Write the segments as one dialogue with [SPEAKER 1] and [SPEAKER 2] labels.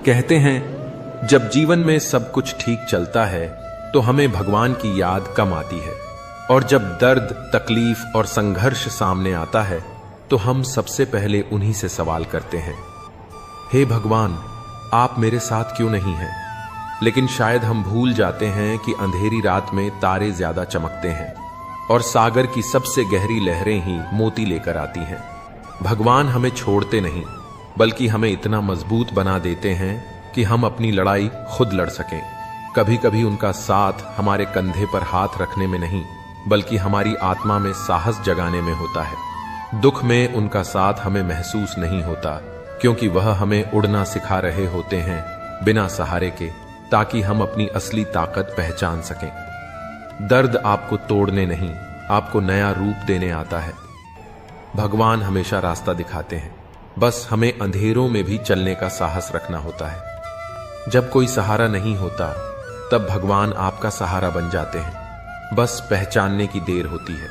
[SPEAKER 1] कहते हैं जब जीवन में सब कुछ ठीक चलता है तो हमें भगवान की याद कम आती है, और जब दर्द, तकलीफ और संघर्ष सामने आता है तो हम सबसे पहले उन्हीं से सवाल करते हैं, हे भगवान, आप मेरे साथ क्यों नहीं हैं? लेकिन शायद हम भूल जाते हैं कि अंधेरी रात में तारे ज्यादा चमकते हैं और सागर की सबसे गहरी लहरें ही मोती लेकर आती हैं। भगवान हमें छोड़ते नहीं, बल्कि हमें इतना मजबूत बना देते हैं कि हम अपनी लड़ाई खुद लड़ सकें। कभी कभी उनका साथ हमारे कंधे पर हाथ रखने में नहीं, बल्कि हमारी आत्मा में साहस जगाने में होता है। दुख में उनका साथ हमें महसूस नहीं होता, क्योंकि वह हमें उड़ना सिखा रहे होते हैं बिना सहारे के, ताकि हम अपनी असली ताकत पहचान सकें। दर्द आपको तोड़ने नहीं, आपको नया रूप देने आता है। भगवान हमेशा रास्ता दिखाते हैं, बस हमें अंधेरों में भी चलने का साहस रखना होता है। जब कोई सहारा नहीं होता तब भगवान आपका सहारा बन जाते हैं, बस पहचानने की देर होती है।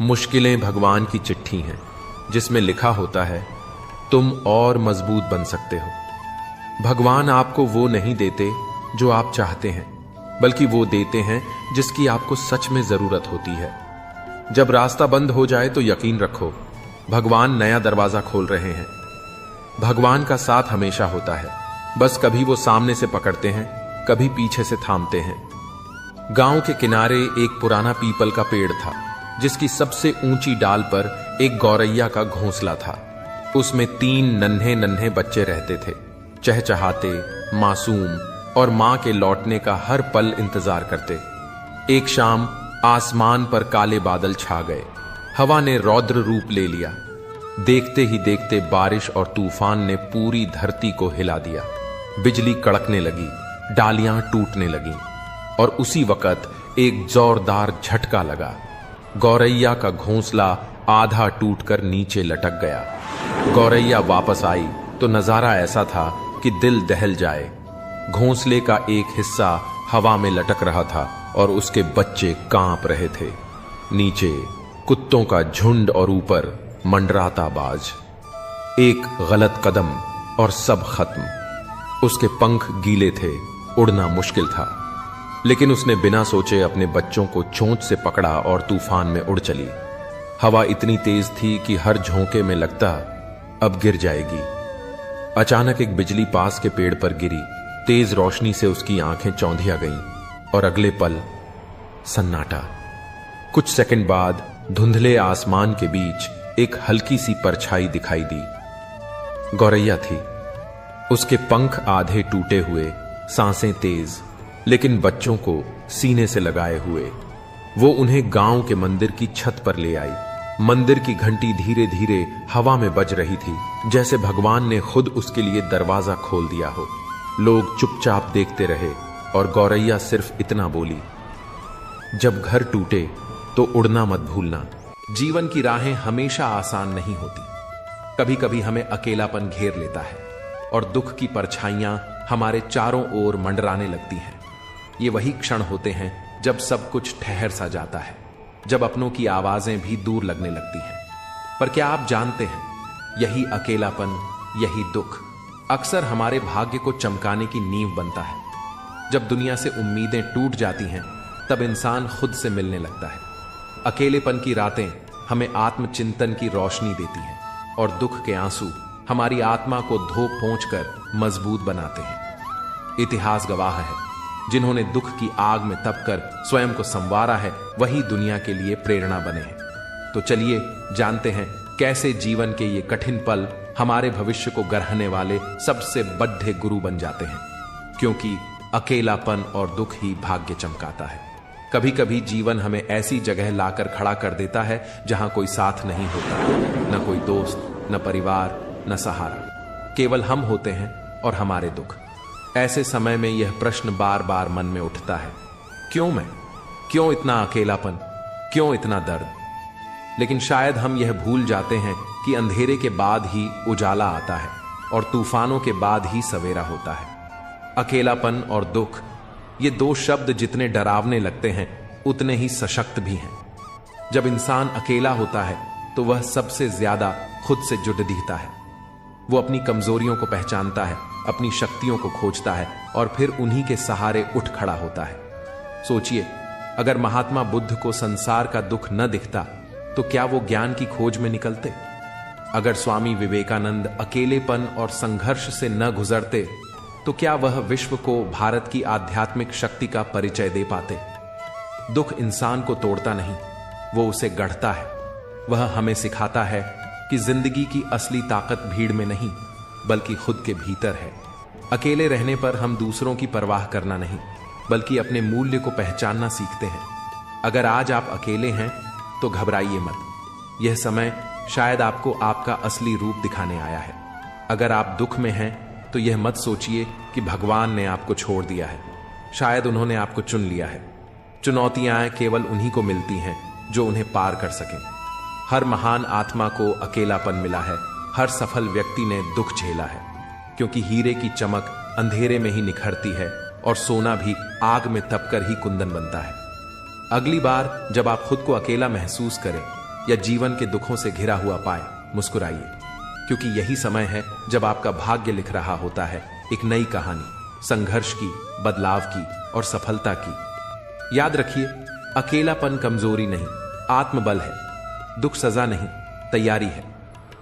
[SPEAKER 1] मुश्किलें भगवान की चिट्ठी हैं, जिसमें लिखा होता है तुम और मजबूत बन सकते हो। भगवान आपको वो नहीं देते जो आप चाहते हैं, बल्कि वो देते हैं जिसकी आपको सच में जरूरत होती है। जब रास्ता बंद हो जाए तो यकीन रखो, भगवान नया दरवाजा खोल रहे हैं। भगवान का साथ हमेशा होता है, बस कभी वो सामने से पकड़ते हैं, कभी पीछे से थामते हैं। गांव के किनारे एक पुराना पीपल का पेड़ था, जिसकी सबसे ऊंची डाल पर एक गौरैया का घोंसला था। उसमें 3 नन्हे नन्हे बच्चे रहते थे, चहचहाते, मासूम और मां के लौटने का हर पल इंतजार करते। एक शाम आसमान पर काले बादल छा गए, हवा ने रौद्र रूप ले लिया। देखते ही देखते बारिश और तूफान ने पूरी धरती को हिला दिया। बिजली कड़कने लगी, डालियां टूटने लगीं, और उसी वक्त एक जोरदार झटका लगा। गौरैया का घोंसला आधा टूटकर नीचे लटक गया। गौरैया वापस आई तो नजारा ऐसा था कि दिल दहल जाए। घोंसले का एक हिस्सा हवा में लटक रहा था और उसके बच्चे कांप रहे थे। नीचे कुत्तों का झुंड और ऊपर मंडराता बाज। एक गलत कदम और सब खत्म। उसके पंख गीले थे, उड़ना मुश्किल था, लेकिन उसने बिना सोचे अपने बच्चों को चोंच से पकड़ा और तूफान में उड़ चली। हवा इतनी तेज थी कि हर झोंके में लगता अब गिर जाएगी। अचानक एक बिजली पास के पेड़ पर गिरी। तेज रोशनी से उसकी आंखें चौंधिया गईं और अगले पल सन्नाटा। कुछ सेकंड बाद धुंधले आसमान के बीच एक हल्की सी परछाई दिखाई दी। गौरैया थी। उसके पंख आधे टूटे हुए, सांसें तेज, लेकिन बच्चों को सीने से लगाए हुए। वो उन्हें गांव के मंदिर की छत पर ले आई। मंदिर की घंटी धीरे धीरे हवा में बज रही थी, जैसे भगवान ने खुद उसके लिए दरवाजा खोल दिया हो। लोग चुपचाप देखते रहे और गौरैया सिर्फ इतना बोली, जब घर टूटे तो उड़ना मत भूलना। जीवन की राहें हमेशा आसान नहीं होती। कभी कभी हमें अकेलापन घेर लेता है और दुख की परछाइयां हमारे चारों ओर मंडराने लगती हैं। ये वही क्षण होते हैं जब सब कुछ ठहर सा जाता है, जब अपनों की आवाजें भी दूर लगने लगती हैं। पर क्या आप जानते हैं, यही अकेलापन, यही दुख अक्सर हमारे भाग्य को चमकाने की नींव बनता है। जब दुनिया से उम्मीदें टूट जाती हैं, तब इंसान खुद से मिलने लगता है। अकेलेपन की रातें हमें आत्मचिंतन की रोशनी देती हैं और दुख के आंसू हमारी आत्मा को धो पोंछ कर मजबूत बनाते हैं। इतिहास गवाह है, जिन्होंने दुख की आग में तपकर स्वयं को संवारा है, वही दुनिया के लिए प्रेरणा बने हैं। तो चलिए जानते हैं कैसे जीवन के ये कठिन पल हमारे भविष्य को गढ़ने वाले सबसे बड़े गुरु बन जाते हैं। क्योंकि अकेलापन और दुख ही भाग्य चमकाता है। कभी कभी जीवन हमें ऐसी जगह लाकर खड़ा कर देता है जहां कोई साथ नहीं होता, न कोई दोस्त, न परिवार, न सहारा। केवल हम होते हैं और हमारे दुख। ऐसे समय में यह प्रश्न बार बार मन में उठता है, क्यों मैं? क्यों इतना अकेलापन? क्यों इतना दर्द? लेकिन शायद हम यह भूल जाते हैं कि अंधेरे के बाद ही उजाला आता है और तूफानों के बाद ही सवेरा होता है। अकेलापन और दुख, ये 2 शब्द जितने डरावने लगते हैं, उतने ही सशक्त भी हैं। जब इंसान अकेला होता है तो वह सबसे ज्यादा खुद से जुड़ दिखता है। वो अपनी कमजोरियों को पहचानता है, अपनी शक्तियों को खोजता है और फिर उन्हीं के सहारे उठ खड़ा होता है। सोचिए, अगर महात्मा बुद्ध को संसार का दुख न दिखता तो क्या वो ज्ञान की खोज में निकलते? अगर स्वामी विवेकानंद अकेलेपन और संघर्ष से न गुजरते तो क्या वह विश्व को भारत की आध्यात्मिक शक्ति का परिचय दे पाते? दुख इंसान को तोड़ता नहीं, वो उसे गढ़ता है। वह हमें सिखाता है कि जिंदगी की असली ताकत भीड़ में नहीं बल्कि खुद के भीतर है। अकेले रहने पर हम दूसरों की परवाह करना नहीं बल्कि अपने मूल्य को पहचानना सीखते हैं। अगर आज आप अकेले हैं तो घबराइए मत, यह समय शायद आपको आपका असली रूप दिखाने आया है। अगर आप दुख में हैं तो यह मत सोचिए कि भगवान ने आपको छोड़ दिया है, शायद उन्होंने आपको चुन लिया है। चुनौतियां केवल उन्हीं को मिलती हैं जो उन्हें पार कर सकें। हर महान आत्मा को अकेलापन मिला है, हर सफल व्यक्ति ने दुख झेला है, क्योंकि हीरे की चमक अंधेरे में ही निखरती है और सोना भी आग में तपकर ही कुंदन बनता है। अगली बार जब आप खुद को अकेला महसूस करें या जीवन के दुखों से घिरा हुआ पाए, मुस्कुराइए, क्योंकि यही समय है जब आपका भाग्य लिख रहा होता है एक नई कहानी, संघर्ष की, बदलाव की और सफलता की। याद रखिए, अकेलापन कमजोरी नहीं, आत्मबल है। दुख सजा नहीं, तैयारी है।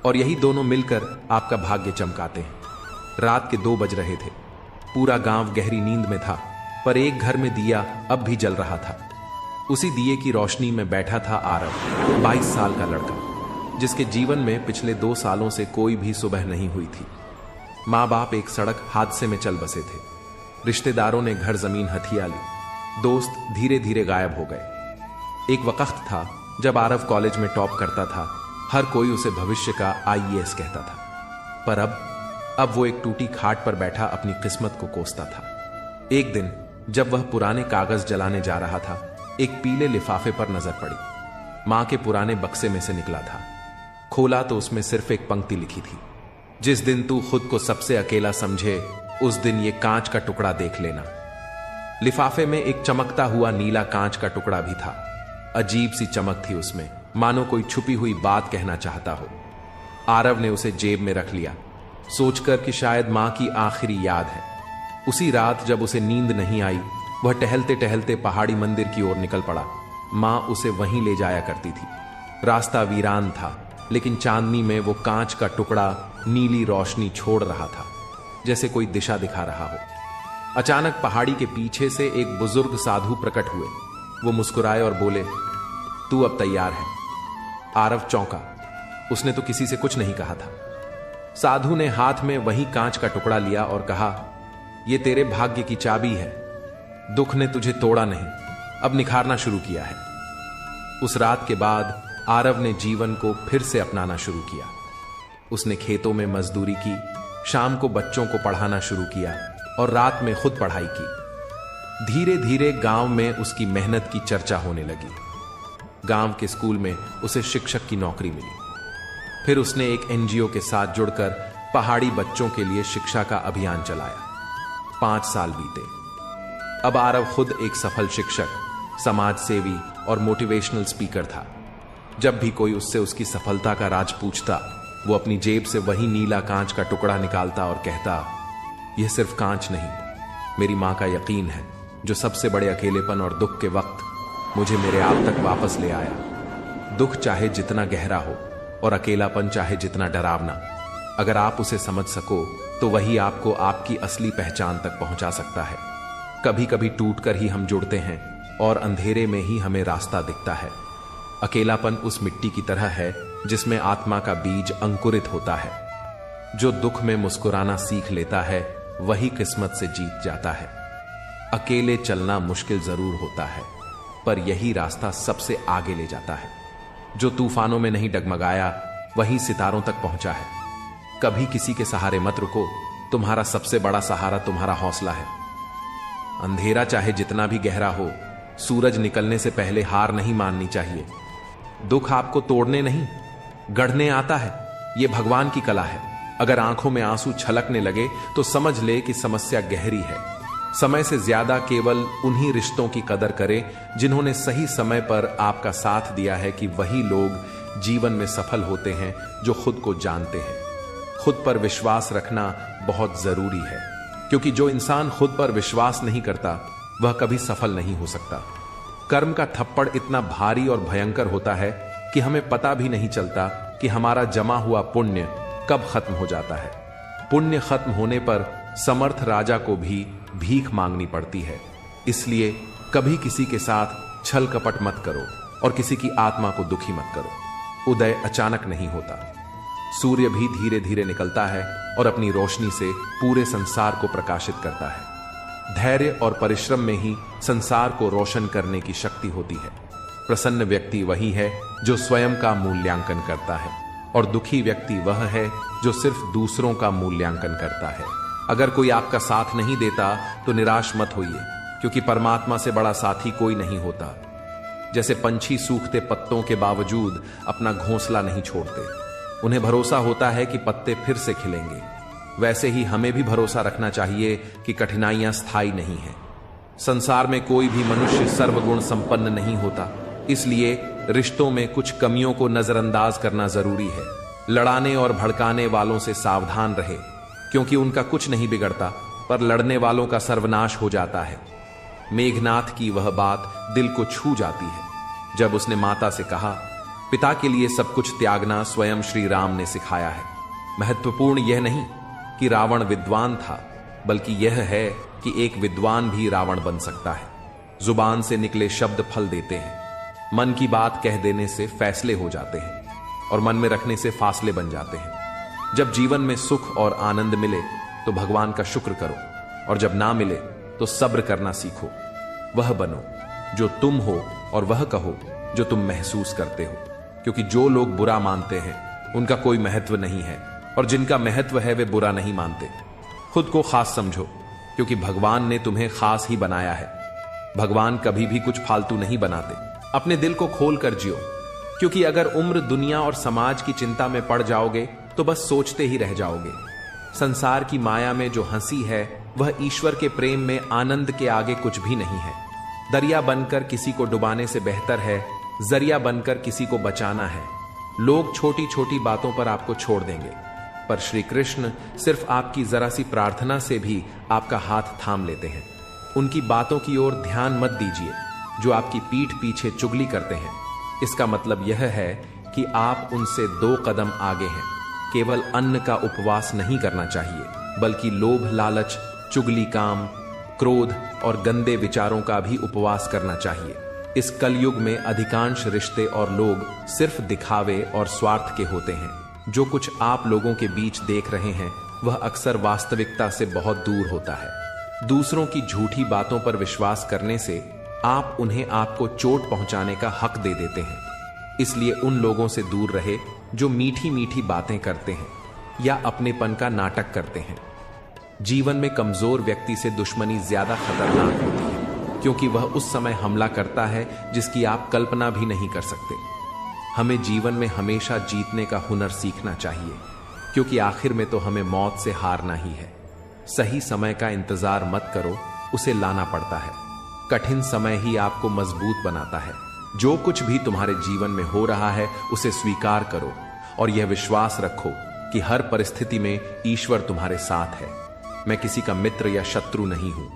[SPEAKER 1] और यही दोनों मिलकर आपका भाग्य चमकाते हैं। रात के 2 बज रहे थे। पूरा गांव गहरी नींद में था, पर एक घर में दिया अब भी जल रहा था। उसी दिए की रोशनी में बैठा था आरव, 22 साल का लड़का, जिसके जीवन में पिछले 2 सालों से कोई भी सुबह नहीं हुई थी। माँ बाप एक सड़क हादसे में चल बसे थे, रिश्तेदारों ने घर जमीन हथिया ली, दोस्त धीरे धीरे गायब हो गए। एक वक्त था जब आरव कॉलेज में टॉप करता था, हर कोई उसे भविष्य का IAS कहता था। पर अब वो एक टूटी खाट पर बैठा अपनी किस्मत को कोसता था। एक दिन जब वह पुराने कागज जलाने जा रहा था, एक पीले लिफाफे पर नजर पड़ी। मां के पुराने बक्से में से निकला था। खोला तो उसमें सिर्फ एक पंक्ति लिखी थी, जिस दिन तू खुद को सबसे अकेला समझे उस दिन ये कांच का टुकड़ा देख लेना। लिफाफे में एक चमकता हुआ नीला कांच का टुकड़ा भी था। अजीब सी चमक थी उसमें, मानो कोई छुपी हुई बात कहना चाहता हो। आरव ने उसे जेब में रख लिया, सोचकर कि शायद मां की आखिरी याद है। उसी रात जब उसे नींद नहीं आई, वह टहलते टहलते पहाड़ी मंदिर की ओर निकल पड़ा। मां उसे वहीं ले जाया करती थी। रास्ता वीरान था, लेकिन चांदनी में वो कांच का टुकड़ा नीली रोशनी छोड़ रहा था, जैसे कोई दिशा दिखा रहा हो। अचानक पहाड़ी के पीछे से एक बुजुर्ग साधु प्रकट हुए। वो मुस्कुराए और बोले, तू अब तैयार है। आरव चौंका, उसने तो किसी से कुछ नहीं कहा था। साधु ने हाथ में वही कांच का टुकड़ा लिया और कहा, यह तेरे भाग्य की चाबी है। दुख ने तुझे तोड़ा नहीं, अब निखारना शुरू किया है। उस रात के बाद आरव ने जीवन को फिर से अपनाना शुरू किया। उसने खेतों में मजदूरी की, शाम को बच्चों को पढ़ाना शुरू किया और रात में खुद पढ़ाई की। धीरे धीरे गांव में उसकी मेहनत की चर्चा होने लगी। गांव के स्कूल में उसे शिक्षक की नौकरी मिली। फिर उसने एक NGO के साथ जुड़कर पहाड़ी बच्चों के लिए शिक्षा का अभियान चलाया। 5 साल बीते। अब आरव खुद एक सफल शिक्षक, समाज सेवी और मोटिवेशनल स्पीकर था। जब भी कोई उससे उसकी सफलता का राज पूछता, वो अपनी जेब से वही नीला कांच का टुकड़ा निकालता और कहता, यह सिर्फ कांच नहीं, मेरी मां का यकीन है, जो सबसे बड़े अकेलेपन और दुख के वक्त मुझे मेरे आप तक वापस ले आया। दुख चाहे जितना गहरा हो और अकेलापन चाहे जितना डरावना, अगर आप उसे समझ सको तो वही आपको आपकी असली पहचान तक पहुंचा सकता है। कभी कभी टूटकर ही हम जुड़ते हैं और अंधेरे में ही हमें रास्ता दिखता है। अकेलापन उस मिट्टी की तरह है जिसमें आत्मा का बीज अंकुरित होता है। जो दुख में मुस्कुराना सीख लेता है वही किस्मत से जीत जाता है। अकेले चलना मुश्किल जरूर होता है, पर यही रास्ता सबसे आगे ले जाता है। जो तूफानों में नहीं डगमगाया वही सितारों तक पहुंचा है। कभी किसी के सहारे मत रुको, तुम्हारा सबसे बड़ा सहारा तुम्हारा हौसला है। अंधेरा चाहे जितना भी गहरा हो, सूरज निकलने से पहले हार नहीं माननी चाहिए। दुख आपको तोड़ने नहीं, गढ़ने आता है। यह भगवान की कला है। अगर आंखों में आंसू छलकने लगे तो समझ ले कि समस्या गहरी है। समय से ज्यादा केवल उन्हीं रिश्तों की कदर करें जिन्होंने सही समय पर आपका साथ दिया है, कि वही लोग जीवन में सफल होते हैं जो खुद को जानते हैं। खुद पर विश्वास रखना बहुत जरूरी है, क्योंकि जो इंसान खुद पर विश्वास नहीं करता वह कभी सफल नहीं हो सकता। कर्म का थप्पड़ इतना भारी और भयंकर होता है कि हमें पता भी नहीं चलता कि हमारा जमा हुआ पुण्य कब खत्म हो जाता है। पुण्य खत्म होने पर समर्थ राजा को भी भीख मांगनी पड़ती है। इसलिए कभी किसी के साथ छल कपट मत करो और किसी की आत्मा को दुखी मत करो। उदय अचानक नहीं होता, सूर्य भी धीरे धीरे निकलता है और अपनी रोशनी से पूरे संसार को प्रकाशित करता है। धैर्य और परिश्रम में ही संसार को रोशन करने की शक्ति होती है। प्रसन्न व्यक्ति वही है जो स्वयं का मूल्यांकन करता है, और दुखी व्यक्ति वह है जो सिर्फ दूसरों का मूल्यांकन करता है। अगर कोई आपका साथ नहीं देता तो निराश मत होइए, क्योंकि परमात्मा से बड़ा साथी कोई नहीं होता। जैसे पंछी सूखते पत्तों के बावजूद अपना घोंसला नहीं छोड़ते, उन्हें भरोसा होता है कि पत्ते फिर से खिलेंगे, वैसे ही हमें भी भरोसा रखना चाहिए कि कठिनाइयां स्थायी नहीं हैं। संसार में कोई भी मनुष्य सर्वगुण संपन्न नहीं होता, इसलिए रिश्तों में कुछ कमियों को नजरअंदाज करना जरूरी है। लड़ाने और भड़काने वालों से सावधान रहे, क्योंकि उनका कुछ नहीं बिगड़ता, पर लड़ने वालों का सर्वनाश हो जाता है। मेघनाथ की वह बात दिल को छू जाती है जब उसने माता से कहा, पिता के लिए सब कुछ त्यागना स्वयं श्री राम ने सिखाया है। महत्वपूर्ण यह नहीं कि रावण विद्वान था, बल्कि यह है कि एक विद्वान भी रावण बन सकता है। जुबान से निकले शब्द फल देते हैं। मन की बात कह देने से फैसले हो जाते हैं और मन में रखने से फासले बन जाते हैं। जब जीवन में सुख और आनंद मिले तो भगवान का शुक्र करो, और जब ना मिले तो सब्र करना सीखो। वह बनो जो तुम हो और वह कहो जो तुम महसूस करते हो, क्योंकि जो लोग बुरा मानते हैं उनका कोई महत्व नहीं है, और जिनका महत्व है वे बुरा नहीं मानते। खुद को खास समझो, क्योंकि भगवान ने तुम्हें खास ही बनाया है। भगवान कभी भी कुछ फालतू नहीं बनाते। अपने दिल को खोल कर जियो, क्योंकि अगर उम्र दुनिया और समाज की चिंता में पड़ जाओगे तो बस सोचते ही रह जाओगे। संसार की माया में जो हंसी है वह ईश्वर के प्रेम में आनंद के आगे कुछ भी नहीं है। दरिया बनकर किसी को डुबाने से बेहतर है जरिया बनकर किसी को बचाना है। लोग छोटी छोटी बातों पर आपको छोड़ देंगे, पर श्री कृष्ण सिर्फ आपकी जरा सी प्रार्थना से भी आपका हाथ थाम लेते हैं। उनकी बातों की ओर ध्यान मत दीजिए जो आपकी पीठ पीछे चुगली करते हैं। इसका मतलब यह है कि आप उनसे 2 कदम आगे हैं। केवल अन्न का उपवास नहीं करना चाहिए, बल्कि लोभ, लालच, चुगली, काम, क्रोध और गंदे विचारों का भी उपवास करना चाहिए। इस कलयुग में अधिकांश रिश्ते और लोग सिर्फ दिखावे और स्वार्थ के होते हैं। जो कुछ आप लोगों के बीच देख रहे हैं वह अक्सर वास्तविकता से बहुत दूर होता है। दूसरों की झूठी बातों पर विश्वास करने से आप उन्हें आपको चोट पहुंचाने का हक दे देते हैं। इसलिए उन लोगों से दूर रहे जो मीठी मीठी बातें करते हैं या अपनेपन का नाटक करते हैं। जीवन में कमजोर व्यक्ति से दुश्मनी ज्यादा खतरनाक होती है, क्योंकि वह उस समय हमला करता है जिसकी आप कल्पना भी नहीं कर सकते। हमें जीवन में हमेशा जीतने का हुनर सीखना चाहिए, क्योंकि आखिर में तो हमें मौत से हारना ही है। सही समय का इंतजार मत करो, उसे लाना पड़ता है। कठिन समय ही आपको मजबूत बनाता है। जो कुछ भी तुम्हारे जीवन में हो रहा है उसे स्वीकार करो और यह विश्वास रखो कि हर परिस्थिति में ईश्वर तुम्हारे साथ है। मैं किसी का मित्र या शत्रु नहीं हूं,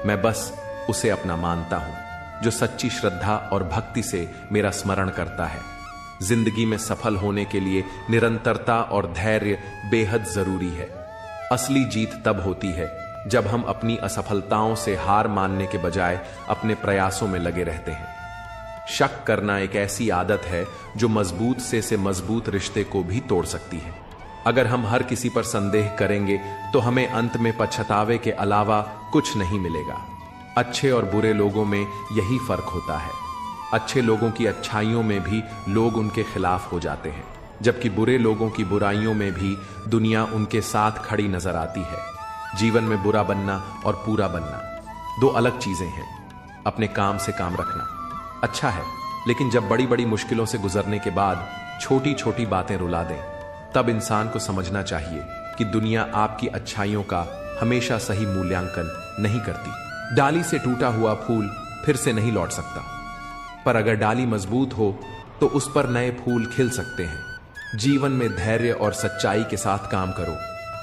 [SPEAKER 1] मैं बस उसे अपना मानता हूं जो सच्ची श्रद्धा और भक्ति से मेरा स्मरण करता है। जिंदगी में सफल होने के लिए निरंतरता और धैर्य बेहद जरूरी है। असली जीत तब होती है जब हम अपनी असफलताओं से हार मानने के बजाय अपने प्रयासों में लगे रहते हैं। शक करना एक ऐसी आदत है जो मजबूत से मजबूत रिश्ते को भी तोड़ सकती है। अगर हम हर किसी पर संदेह करेंगे तो हमें अंत में पछतावे के अलावा कुछ नहीं मिलेगा। अच्छे और बुरे लोगों में यही फर्क होता है। अच्छे लोगों की अच्छाइयों में भी लोग उनके खिलाफ हो जाते हैं, जबकि बुरे लोगों की बुराइयों में भी दुनिया उनके साथ खड़ी नजर आती है। जीवन में बुरा बनना और पूरा बनना 2 अलग चीजें हैं। अपने काम से काम रखना अच्छा है, लेकिन जब बड़ी बड़ी मुश्किलों से गुजरने के बाद छोटी छोटी बातें रुला दें, तब इंसान को समझना चाहिए कि दुनिया आपकी अच्छाइयों का हमेशा सही मूल्यांकन नहीं करती। डाली से टूटा हुआ फूल फिर से नहीं लौट सकता, पर अगर डाली मजबूत हो तो उस पर नए फूल खिल सकते हैं। जीवन में धैर्य और सच्चाई के साथ काम करो,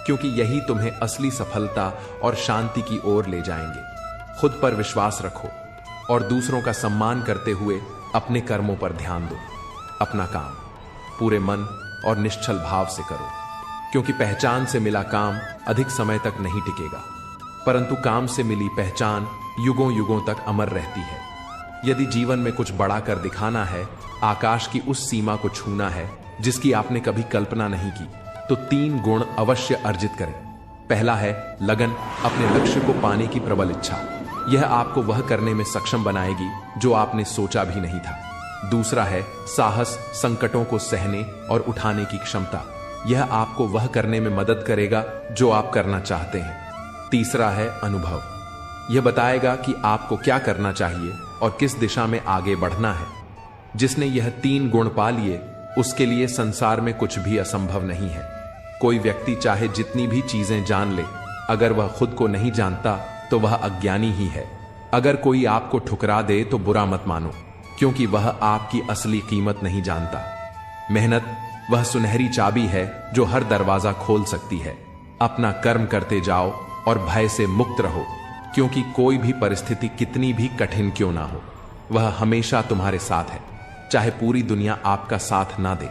[SPEAKER 1] क्योंकि यही तुम्हें असली सफलता और शांति की ओर ले जाएंगे। खुद पर विश्वास रखो और दूसरों का सम्मान करते हुए अपने कर्मों पर ध्यान दो। अपना काम पूरे मन और निश्चल भाव से करो, क्योंकि पहचान से मिला काम अधिक समय तक नहीं टिकेगा, परंतु काम से मिली पहचान युगों युगों तक अमर रहती है। यदि जीवन में कुछ बड़ा कर दिखाना है, आकाश की उस सीमा को छूना है जिसकी आपने कभी कल्पना नहीं की, तो 3 गुण अवश्य अर्जित करें। पहला है लगन, अपने लक्ष्य को पाने की प्रबल इच्छा। यह आपको वह करने में सक्षम बनाएगी जो आपने सोचा भी नहीं था। दूसरा है साहस, संकटों को सहने और उठाने की क्षमता। यह आपको वह करने में मदद करेगा जो आप करना चाहते हैं। तीसरा है अनुभव। यह बताएगा कि आपको क्या करना चाहिए और किस दिशा में आगे बढ़ना है। जिसने यह 3 गुण पा लिए, उसके लिए संसार में कुछ भी असंभव नहीं है। कोई व्यक्ति चाहे जितनी भी चीजें जान ले, अगर वह खुद को नहीं जानता तो वह अज्ञानी ही है। अगर कोई आपको ठुकरा दे तो बुरा मत मानो, क्योंकि वह आपकी असली कीमत नहीं जानता। मेहनत वह सुनहरी चाबी है जो हर दरवाजा खोल सकती है। अपना कर्म करते जाओ और भय से मुक्त रहो, क्योंकि कोई भी परिस्थिति कितनी भी कठिन क्यों ना हो, वह हमेशा तुम्हारे साथ है। चाहे पूरी दुनिया आपका साथ ना दे,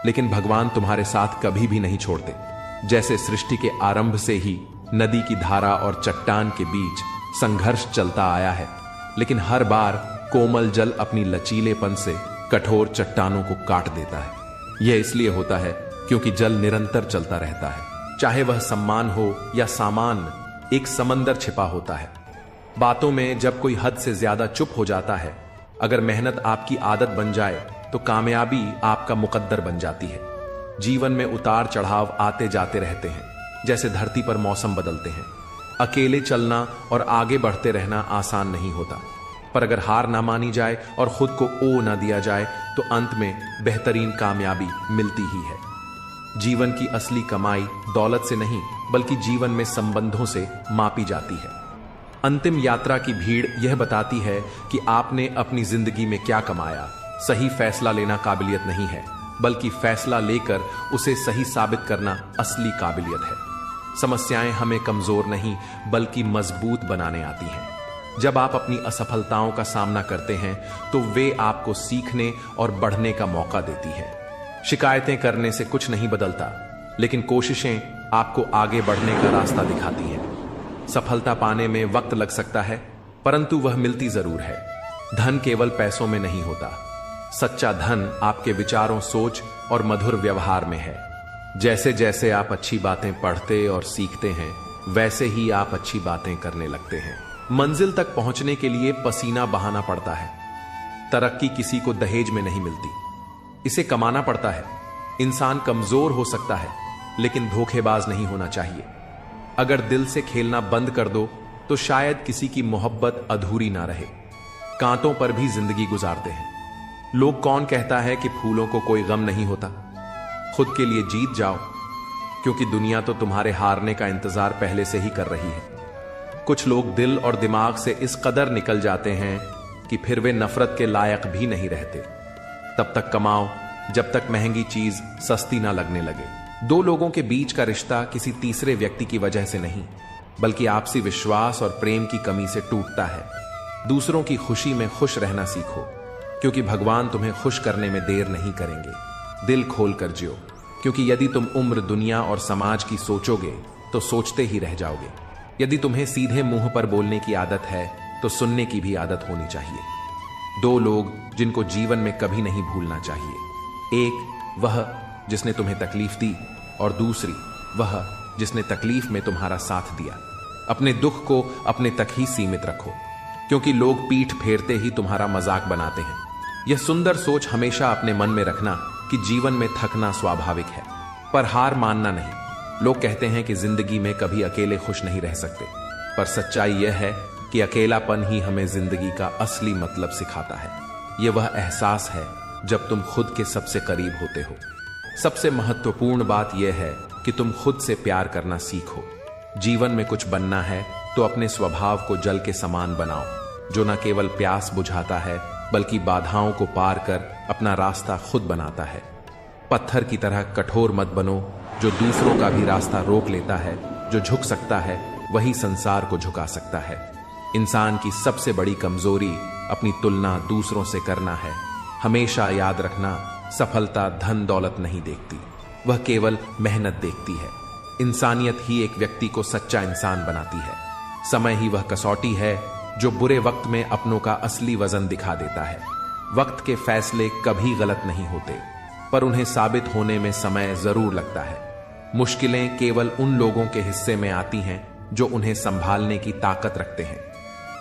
[SPEAKER 1] लेकिन भगवान तुम्हारे साथ कभी भी नहीं छोड़ते। जैसे सृष्टि के आरंभ से ही नदी की धारा और चट्टान के बीच संघर्ष चलता आया है, लेकिन हर बार कोमल जल अपनी लचीलेपन से कठोर चट्टानों को काट देता है। यह इसलिए होता है क्योंकि जल निरंतर चलता रहता है। चाहे वह सम्मान हो या सामान, एक समंदर छिपा होता है। बातों में जब कोई हद से ज्यादा चुप हो जाता है, अगर मेहनत आपकी आदत बन जाए तो कामयाबी आपका मुकद्दर बन जाती है। जीवन में उतार चढ़ाव आते जाते रहते हैं, जैसे धरती पर मौसम बदलते हैं। अकेले चलना और आगे बढ़ते रहना आसान नहीं होता, पर अगर हार ना मानी जाए और खुद को ओ ना दिया जाए तो अंत में बेहतरीन कामयाबी मिलती ही है। जीवन की असली कमाई दौलत से नहीं, बल्कि जीवन में संबंधों से मापी जाती है। अंतिम यात्रा की भीड़ यह बताती है कि आपने अपनी जिंदगी में क्या कमाया। सही फैसला लेना काबिलियत नहीं है, बल्कि फैसला लेकर उसे सही साबित करना असली काबिलियत है। समस्याएं हमें कमजोर नहीं बल्कि मजबूत बनाने आती हैं। जब आप अपनी असफलताओं का सामना करते हैं तो वे आपको सीखने और बढ़ने का मौका देती है। शिकायतें करने से कुछ नहीं बदलता, लेकिन कोशिशें आपको आगे बढ़ने का रास्ता दिखाती हैं। सफलता पाने में वक्त लग सकता है, परंतु वह मिलती जरूर है। धन केवल पैसों में नहीं होता। सच्चा धन आपके विचारों, सोच और मधुर व्यवहार में है। जैसे जैसे आप अच्छी बातें पढ़ते और सीखते हैं, वैसे ही आप अच्छी बातें करने लगते हैं। मंजिल तक पहुंचने के लिए पसीना बहाना पड़ता है। तरक्की किसी को दहेज में नहीं मिलती, इसे कमाना पड़ता है। इंसान कमजोर हो सकता है, लेकिन धोखेबाज नहीं होना चाहिए। अगर दिल से खेलना बंद कर दो तो शायद किसी की मोहब्बत अधूरी ना रहे। कांटों पर भी जिंदगी गुजारते हैं। लोग कौन कहता है कि फूलों को कोई गम नहीं होता। खुद के लिए जीत जाओ, क्योंकि दुनिया तो तुम्हारे हारने का इंतजार पहले से ही कर रही है। कुछ लोग दिल और दिमाग से इस कदर निकल जाते हैं कि फिर वे नफरत के लायक भी नहीं रहते। तब तक कमाओ जब तक महंगी चीज सस्ती ना लगने लगे। 2 लोगों के बीच का रिश्ता किसी तीसरे व्यक्ति की वजह से नहीं, बल्कि आपसी विश्वास और प्रेम की कमी से टूटता है। दूसरों की खुशी में खुश रहना सीखो, क्योंकि भगवान तुम्हें खुश करने में देर नहीं करेंगे। दिल खोल कर जियो, क्योंकि यदि तुम उम्र, दुनिया और समाज की सोचोगे तो सोचते ही रह जाओगे। यदि तुम्हें सीधे मुंह पर बोलने की आदत है तो सुनने की भी आदत होनी चाहिए। 2 लोग जिनको जीवन में कभी नहीं भूलना चाहिए। एक वह जिसने तुम्हें तकलीफ दी, और दूसरी वह जिसने तकलीफ में तुम्हारा साथ दिया। अपने दुख को अपने तक ही सीमित रखो, क्योंकि लोग पीठ फेरते ही तुम्हारा मजाक बनाते हैं। यह सुंदर सोच हमेशा अपने मन में रखना कि जीवन में थकना स्वाभाविक है, पर हार मानना नहीं। लोग कहते हैं कि जिंदगी में कभी अकेले खुश नहीं रह सकते, पर सच्चाई यह है कि अकेलापन ही हमें जिंदगी का असली मतलब सिखाता है। यह वह एहसास है जब तुम खुद के सबसे करीब होते हो। सबसे महत्वपूर्ण बात यह है कि तुम खुद से प्यार करना सीखो। जीवन में कुछ बनना है तो अपने स्वभाव को जल के समान बनाओ, जो न केवल प्यास बुझाता है बल्कि बाधाओं को पार कर अपना रास्ता खुद बनाता है। पत्थर की तरह कठोर मत बनो जो दूसरों का भी रास्ता रोक लेता है। जो झुक सकता है वही संसार को झुका सकता है। इंसान की सबसे बड़ी कमजोरी अपनी तुलना दूसरों से करना है। हमेशा याद रखना, सफलता धन दौलत नहीं देखती, वह केवल मेहनत देखती है। इंसानियत ही एक व्यक्ति को सच्चा इंसान बनाती है। समय ही वह कसौटी है जो बुरे वक्त में अपनों का असली वजन दिखा देता है। वक्त के फैसले कभी गलत नहीं होते, पर उन्हें साबित होने में समय जरूर लगता है। मुश्किलें केवल उन लोगों के हिस्से में आती हैं जो उन्हें संभालने की ताकत रखते हैं।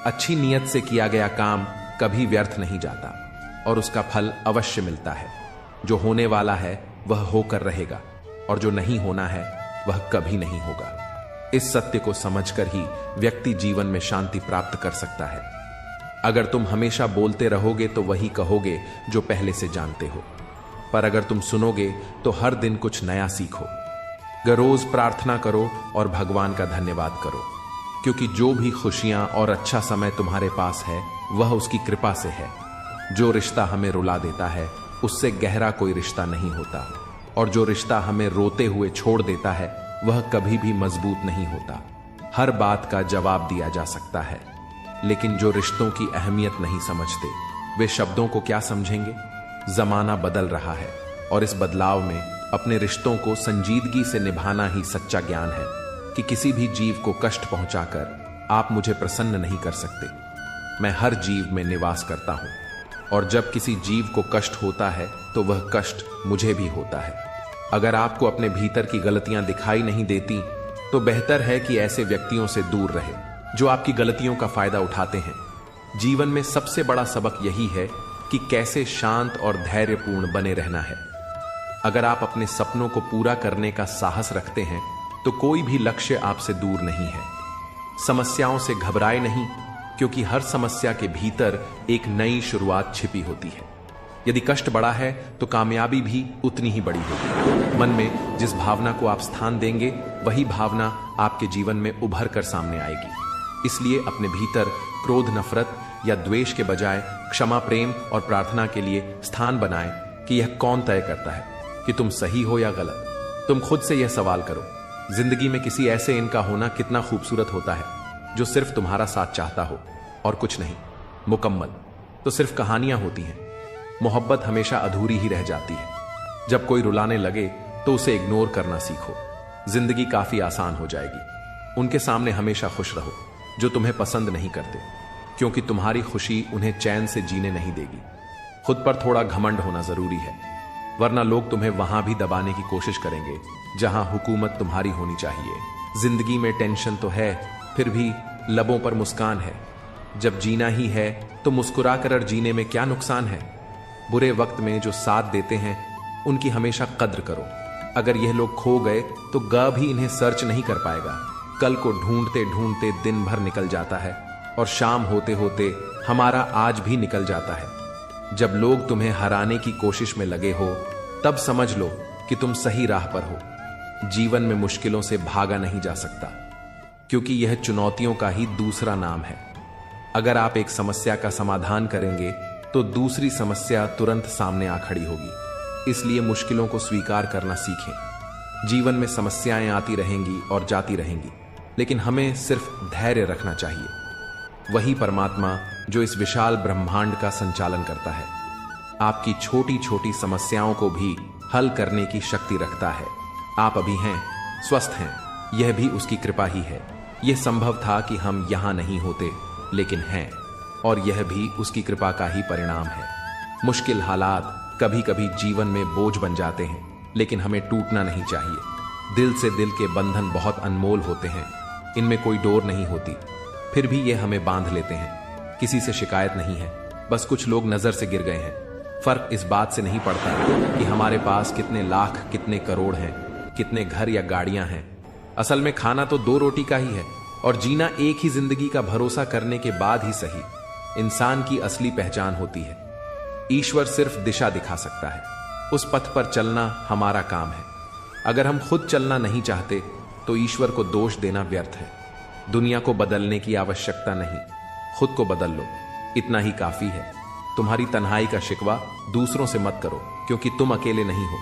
[SPEAKER 1] अच्छी नीयत से किया गया काम कभी व्यर्थ नहीं जाता और उसका फल अवश्य मिलता है। जो होने वाला है वह होकर रहेगा और जो नहीं होना है वह कभी नहीं होगा। इस सत्य को समझकर ही व्यक्ति जीवन में शांति प्राप्त कर सकता है। अगर तुम हमेशा बोलते रहोगे तो वही कहोगे जो पहले से जानते हो, पर अगर तुम सुनोगे तो हर दिन कुछ नया सीखो। रोज प्रार्थना करो और भगवान का धन्यवाद करो, क्योंकि जो भी खुशियां और अच्छा समय तुम्हारे पास है वह उसकी कृपा से है। जो रिश्ता हमें रुला देता है उससे गहरा कोई रिश्ता नहीं होता, और जो रिश्ता हमें रोते हुए छोड़ देता है वह कभी भी मजबूत नहीं होता। हर बात का जवाब दिया जा सकता है, लेकिन जो रिश्तों की अहमियत नहीं समझते वे शब्दों को क्या समझेंगे। जमाना बदल रहा है और इस बदलाव में अपने रिश्तों को संजीदगी से निभाना ही सच्चा ज्ञान है कि किसी भी जीव को कष्ट पहुंचाकर आप मुझे प्रसन्न नहीं कर सकते। मैं हर जीव में निवास करता हूं, और जब किसी जीव को कष्ट होता है तो वह कष्ट मुझे भी होता है। अगर आपको अपने भीतर की गलतियां दिखाई नहीं देती तो बेहतर है कि ऐसे व्यक्तियों से दूर रहे जो आपकी गलतियों का फायदा उठाते हैं। जीवन में सबसे बड़ा सबक यही है कि कैसे शांत और धैर्यपूर्ण बने रहना है। अगर आप अपने सपनों को पूरा करने का साहस रखते हैं तो कोई भी लक्ष्य आपसे दूर नहीं है। समस्याओं से घबराए नहीं, क्योंकि हर समस्या के भीतर एक नई शुरुआत छिपी होती है। यदि कष्ट बड़ा है तो कामयाबी भी उतनी ही बड़ी होगी। मन में जिस भावना को आप स्थान देंगे वही भावना आपके जीवन में उभर कर सामने आएगी। इसलिए अपने भीतर क्रोध, नफरत या द्वेष के बजाय क्षमा, प्रेम और प्रार्थना के लिए स्थान बनाएं कि यह कौन तय करता है कि तुम सही हो या गलत। तुम खुद से यह सवाल करो, जिंदगी में किसी ऐसे इनका होना कितना खूबसूरत होता है जो सिर्फ तुम्हारा साथ चाहता हो और कुछ नहीं। मुकम्मल तो सिर्फ कहानियां होती हैं। मोहब्बत हमेशा अधूरी ही रह जाती है। जब कोई रुलाने लगे तो उसे इग्नोर करना सीखो। जिंदगी काफी आसान हो जाएगी। उनके सामने हमेशा खुश रहो जो तुम्हें पसंद नहीं करते, क्योंकि तुम्हारी खुशी उन्हें चैन से जीने नहीं देगी। खुद पर थोड़ा घमंड होना जरूरी है, वरना लोग तुम्हें वहां भी दबाने की कोशिश करेंगे जहां हुकूमत तुम्हारी होनी चाहिए। जिंदगी में टेंशन तो है, फिर भी लबों पर मुस्कान है। जब जीना ही है तो मुस्कुरा कर जीने में क्या नुकसान है। बुरे वक्त में जो साथ देते हैं उनकी हमेशा कद्र करो। अगर यह लोग खो गए तो ग भी इन्हें सर्च नहीं कर पाएगा। कल को ढूंढते ढूंढते दिन भर निकल जाता है और शाम होते होते हमारा आज भी निकल जाता है। जब लोग तुम्हें हराने की कोशिश में लगे हो तब समझ लो कि तुम सही राह पर हो। जीवन में मुश्किलों से भागा नहीं जा सकता, क्योंकि यह चुनौतियों का ही दूसरा नाम है। अगर आप एक समस्या का समाधान करेंगे तो दूसरी समस्या तुरंत सामने आ खड़ी होगी। इसलिए मुश्किलों को स्वीकार करना सीखें। जीवन में समस्याएं आती रहेंगी और जाती रहेंगी, लेकिन हमें सिर्फ धैर्य रखना चाहिए। वही परमात्मा जो इस विशाल ब्रह्मांड का संचालन करता है, आपकी छोटी छोटी समस्याओं को भी हल करने की शक्ति रखता है। आप अभी हैं, स्वस्थ हैं, यह भी उसकी कृपा ही है। यह संभव था कि हम यहां नहीं होते, लेकिन हैं, और यह भी उसकी कृपा का ही परिणाम है। मुश्किल हालात कभी कभी जीवन में बोझ बन जाते हैं, लेकिन हमें टूटना नहीं चाहिए। दिल से दिल के बंधन बहुत अनमोल होते हैं, इनमें कोई डोर नहीं होती, फिर भी ये हमें बांध लेते हैं। किसी से शिकायत नहीं है, बस कुछ लोग नजर से गिर गए हैं। फर्क इस बात से नहीं पड़ता कि हमारे पास कितने लाख, कितने करोड़ हैं, कितने घर या गाड़ियां हैं। असल में खाना तो 2 रोटी का ही है, और जीना एक ही जिंदगी का भरोसा करने के बाद ही सही इंसान की असली पहचान होती है। ईश्वर सिर्फ दिशा दिखा सकता है, उस पथ पर चलना हमारा काम है। अगर हम खुद चलना नहीं चाहते तो ईश्वर को दोष देना व्यर्थ है। दुनिया को बदलने की आवश्यकता नहीं, खुद को बदल लो, इतना ही काफी है। तुम्हारी तन्हाई का शिकवा दूसरों से मत करो, क्योंकि तुम अकेले नहीं हो।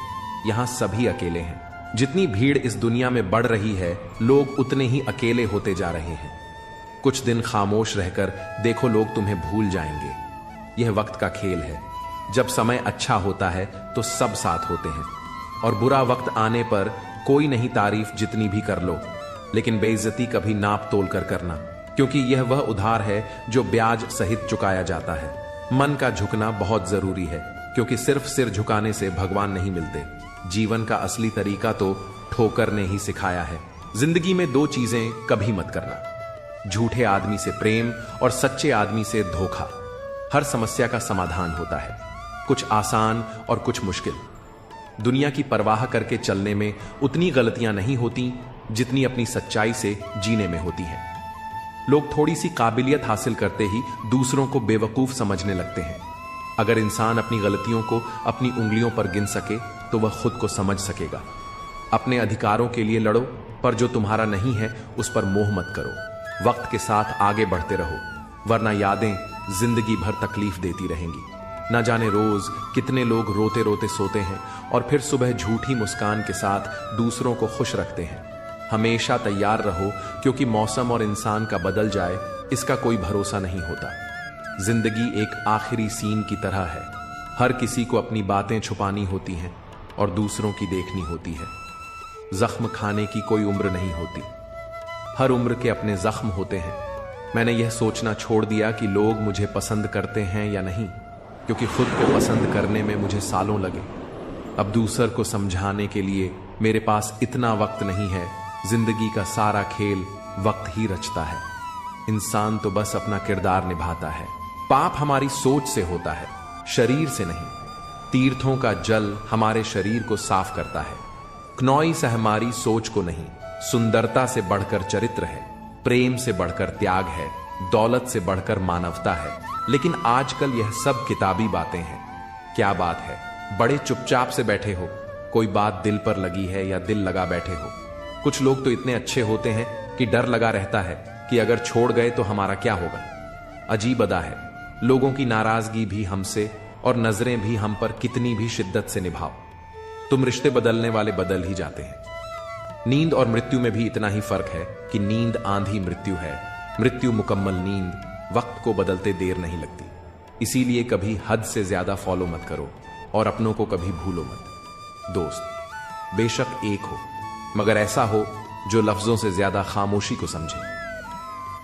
[SPEAKER 1] यहां सभी अकेले हैं। जितनी भीड़ इस दुनिया में बढ़ रही है, लोग उतने ही अकेले होते जा रहे हैं। कुछ दिन खामोश रहकर देखो, लोग तुम्हें भूल जाएंगे। यह वक्त का खेल है। जब समय अच्छा होता है तो सब साथ होते हैं, और बुरा वक्त आने पर कोई नहीं तारीफ जितनी भी कर लो, लेकिन बेइज्जती कभी नाप तोल कर करना, क्योंकि यह वह उधार है जो ब्याज सहित चुकाया जाता है। मन का झुकना बहुत जरूरी है, क्योंकि सिर्फ सिर झुकाने से भगवान नहीं मिलते। जीवन का असली तरीका तो ठोकर ने ही सिखाया है। जिंदगी में दो चीजें कभी मत करना, झूठे आदमी से प्रेम और सच्चे आदमी से धोखा। हर समस्या का समाधान होता है, कुछ आसान और कुछ मुश्किल। दुनिया की परवाह करके चलने में उतनी गलतियां नहीं होती जितनी अपनी सच्चाई से जीने में होती है। लोग थोड़ी सी काबिलियत हासिल करते ही दूसरों को बेवकूफ समझने लगते हैं। अगर इंसान अपनी गलतियों को अपनी उंगलियों पर गिन सके तो वह खुद को समझ सकेगा। अपने अधिकारों के लिए लड़ो, पर जो तुम्हारा नहीं है उस पर मोह मत करो। वक्त के साथ आगे बढ़ते रहो, वरना यादें जिंदगी भर तकलीफ देती रहेंगी। न जाने रोज कितने लोग रोते रोते सोते हैं और फिर सुबह झूठी मुस्कान के साथ दूसरों को खुश रखते हैं। हमेशा तैयार रहो, क्योंकि मौसम और इंसान का बदल जाए इसका कोई भरोसा नहीं होता। जिंदगी एक आखिरी सीन की तरह है। हर किसी को अपनी बातें छुपानी होती हैं और दूसरों की देखनी होती है। जख्म खाने की कोई उम्र नहीं होती, हर उम्र के अपने जख्म होते हैं। मैंने यह सोचना छोड़ दिया कि लोग मुझे पसंद करते हैं या नहीं, क्योंकि खुद को पसंद करने में मुझे सालों लगे। अब दूसर को समझाने के लिए मेरे पास इतना वक्त नहीं है। जिंदगी का सारा खेल वक्त ही रचता है। इंसान तो बस अपना किरदार निभाता है। पाप हमारी सोच से होता है, शरीर से नहीं। तीर्थों का जल हमारे शरीर को साफ करता है। क्नौई से हमारी सोच को नहीं। सुंदरता से बढ़कर चरित्र है, प्रेम से बढ़कर त्याग है, दौलत से बढ़कर मानवता है। लेकिन आजकल यह सब किताबी बातें हैं। क्या बात है, बड़े चुपचाप से बैठे हो, कोई बात दिल पर लगी है या दिल लगा बैठे हो। कुछ लोग तो इतने अच्छे होते हैं कि डर लगा रहता है कि अगर छोड़ गए तो हमारा क्या होगा। अजीब अदा है, लोगों की नाराजगी भी हमसे और नजरें भी हम पर कितनी भी शिद्दत से निभाओ, तुम रिश्ते बदलने वाले बदल ही जाते हैं। नींद और मृत्यु में भी इतना ही फर्क है कि नींद आंधी मृत्यु है, मृत्यु मुकम्मल नींद। वक्त को बदलते देर नहीं लगती, इसीलिए कभी हद से ज्यादा फॉलो मत करो और अपनों को कभी भूलो मत। दोस्त बेशक एक हो, मगर ऐसा हो जो लफ्जों से ज्यादा खामोशी को समझे।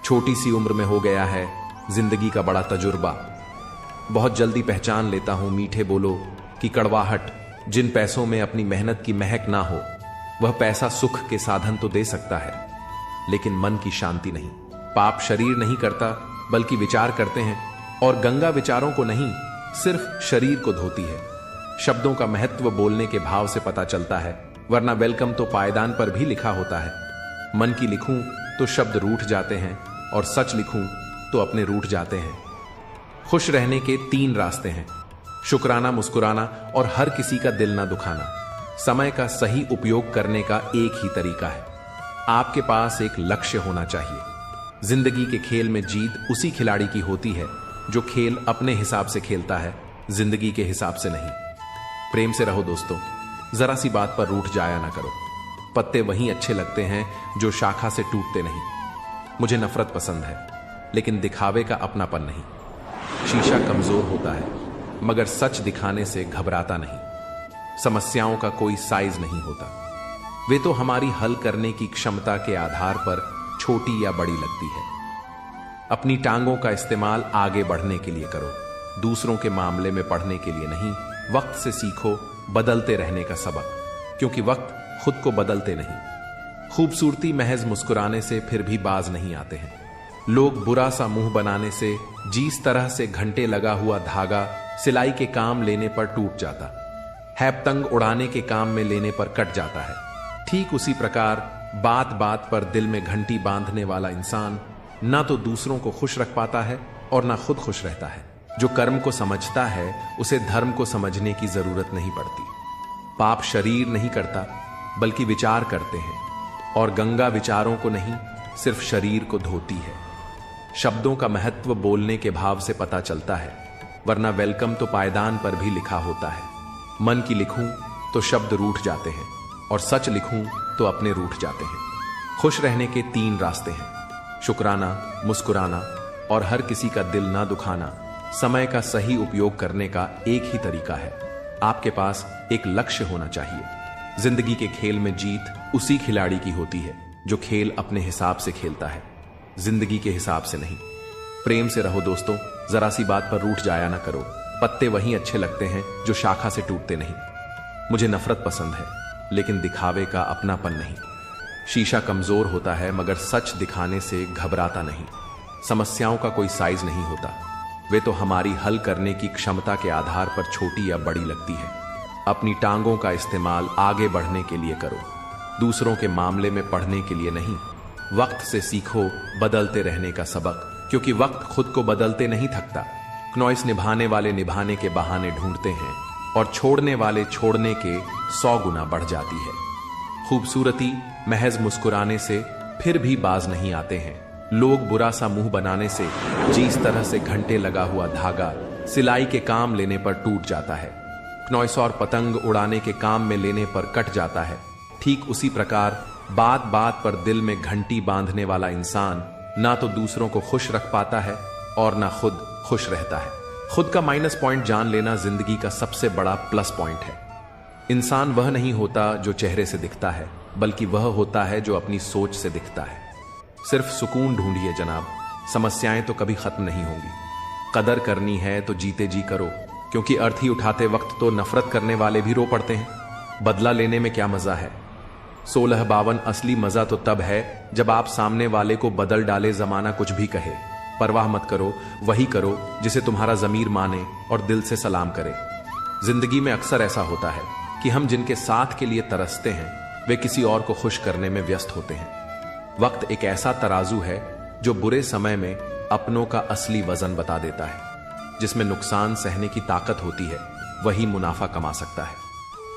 [SPEAKER 1] छोटी सी उम्र में हो गया है जिंदगी का बड़ा तजुर्बा। बहुत जल्दी पहचान लेता हूं मीठे बोलो की कड़वाहट। जिन पैसों में अपनी मेहनत की महक ना हो, वह पैसा सुख के साधन तो दे सकता है, लेकिन मन की शांति नहीं। पाप शरीर नहीं करता, बल्कि विचार करते हैं, और गंगा विचारों को नहीं, सिर्फ शरीर को धोती है। शब्दों का महत्व बोलने के भाव से पता चलता है, वरना वेलकम तो पायदान पर भी लिखा होता है। मन की लिखूं तो शब्द रूठ जाते हैं, और सच लिखूं तो अपने रूठ जाते हैं। खुश रहने के 3 रास्ते हैं, शुक्राना, मुस्कुराना और हर किसी का दिल ना दुखाना। समय का सही उपयोग करने का एक ही तरीका है, आपके पास एक लक्ष्य होना चाहिए। जिंदगी के खेल में जीत उसी खिलाड़ी की होती है जो खेल अपने हिसाब से खेलता है, जिंदगी के हिसाब से नहीं। प्रेम से रहो दोस्तों, जरा सी बात पर रूठ जाया ना करो। पत्ते वहीं अच्छे लगते हैं जो शाखा से टूटते नहीं। मुझे नफरत पसंद है, लेकिन दिखावे का अपनापन नहीं। शीशा कमजोर होता है, मगर सच दिखाने से घबराता नहीं। समस्याओं का कोई साइज नहीं होता, वे तो हमारी हल करने की क्षमता के आधार पर छोटी या बड़ी लगती है। अपनी टांगों का इस्तेमाल आगे बढ़ने के लिए करो, दूसरों के मामले में पढ़ने के लिए नहीं। वक्त से सीखो बदलते रहने का सबक, क्योंकि वक्त खुद को बदलते नहीं। खूबसूरती महज मुस्कुराने से फिर भी बाज नहीं आते हैं। लोग बुरा सा मुंह बनाने से, जिस तरह से घंटे लगा हुआ धागा सिलाई के काम लेने पर टूट जाता है, पतंग उड़ाने के काम में लेने पर कट जाता है, ठीक उसी प्रकार बात बात पर दिल में घंटी बांधने वाला इंसान ना तो दूसरों को खुश रख पाता है और ना खुद खुश रहता है। जो कर्म को समझता है उसे धर्म को समझने की जरूरत नहीं पड़ती। पाप शरीर नहीं करता, बल्कि विचार करते हैं, और गंगा विचारों को नहीं, सिर्फ शरीर को धोती है। शब्दों का महत्व बोलने के भाव से पता चलता है, वरना वेलकम तो पायदान पर भी लिखा होता है। मन की लिखूं तो शब्द रूठ जाते हैं, और सच लिखूं तो अपने रूठ जाते हैं। खुश रहने के 3 रास्ते हैं: शुक्राना, मुस्कुराना और हर किसी का दिल ना दुखाना। समय का सही उपयोग करने का एक ही तरीका है, आपके पास एक लक्ष्य होना चाहिए। जिंदगी के खेल में जीत उसी खिलाड़ी की होती है जो खेल अपने हिसाब से खेलता है, जिंदगी के हिसाब से नहीं। प्रेम से रहो दोस्तों, जरा सी बात पर रूठ जाया ना करो। पत्ते वहीं अच्छे लगते हैं जो शाखा से टूटते नहीं। मुझे नफरत पसंद है, लेकिन दिखावे का अपनापन नहीं। शीशा कमजोर होता है, मगर सच दिखाने से घबराता नहीं। समस्याओं का कोई साइज नहीं होता, वे तो हमारी हल करने की क्षमता के आधार पर छोटी या बड़ी लगती है। अपनी टांगों का इस्तेमाल आगे बढ़ने के लिए करो, दूसरों के मामले में पढ़ने के लिए नहीं। वक्त से सीखो बदलते रहने का सबक, क्योंकि वक्त खुद को बदलते नहीं थकता। क्नॉइस निभाने वाले निभाने के बहाने ढूंढते हैं, और छोड़ने वाले छोड़ने के 100 गुना बढ़ जाती है। खूबसूरती महज मुस्कुराने से फिर भी बाज नहीं आते हैं। लोग बुरा सा मुंह बनाने से जिस तरह से घंटे लगा हुआ धागा सिलाई के काम लेने पर टूट जाता है, क्नॉइस और पतंग उड़ाने के काम में लेने पर कट जाता है, ठीक उसी प्रकार बात बात पर दिल में घंटी बांधने वाला इंसान ना तो दूसरों को खुश रख पाता है और ना खुद खुश रहता है। खुद का माइनस पॉइंट जान लेना जिंदगी का सबसे बड़ा प्लस पॉइंट है। इंसान वह नहीं होता जो चेहरे से दिखता है, बल्कि वह होता है जो अपनी सोच से दिखता है। सिर्फ सुकून ढूंढिए जनाब, समस्याएं तो कभी खत्म नहीं होंगी। कदर करनी है तो जीते जी करो, क्योंकि अर्थी उठाते वक्त तो नफरत करने वाले भी रो पड़ते हैं। बदला लेने में क्या मजा है? 1652 असली मजा तो तब है जब आप सामने वाले को बदल डाले, जमाना कुछ भी कहे। परवाह मत करो, वही करो जिसे तुम्हारा जमीर माने और दिल से सलाम करे। जिंदगी में अक्सर ऐसा होता है कि हम जिनके साथ के लिए तरसते हैं, वे किसी और को खुश करने में व्यस्त होते हैं। वक्त एक ऐसा तराजू है जो बुरे समय में अपनों का असली वजन बता देता है। जिसमें नुकसान सहने की ताकत होती है, वही मुनाफा कमा सकता है।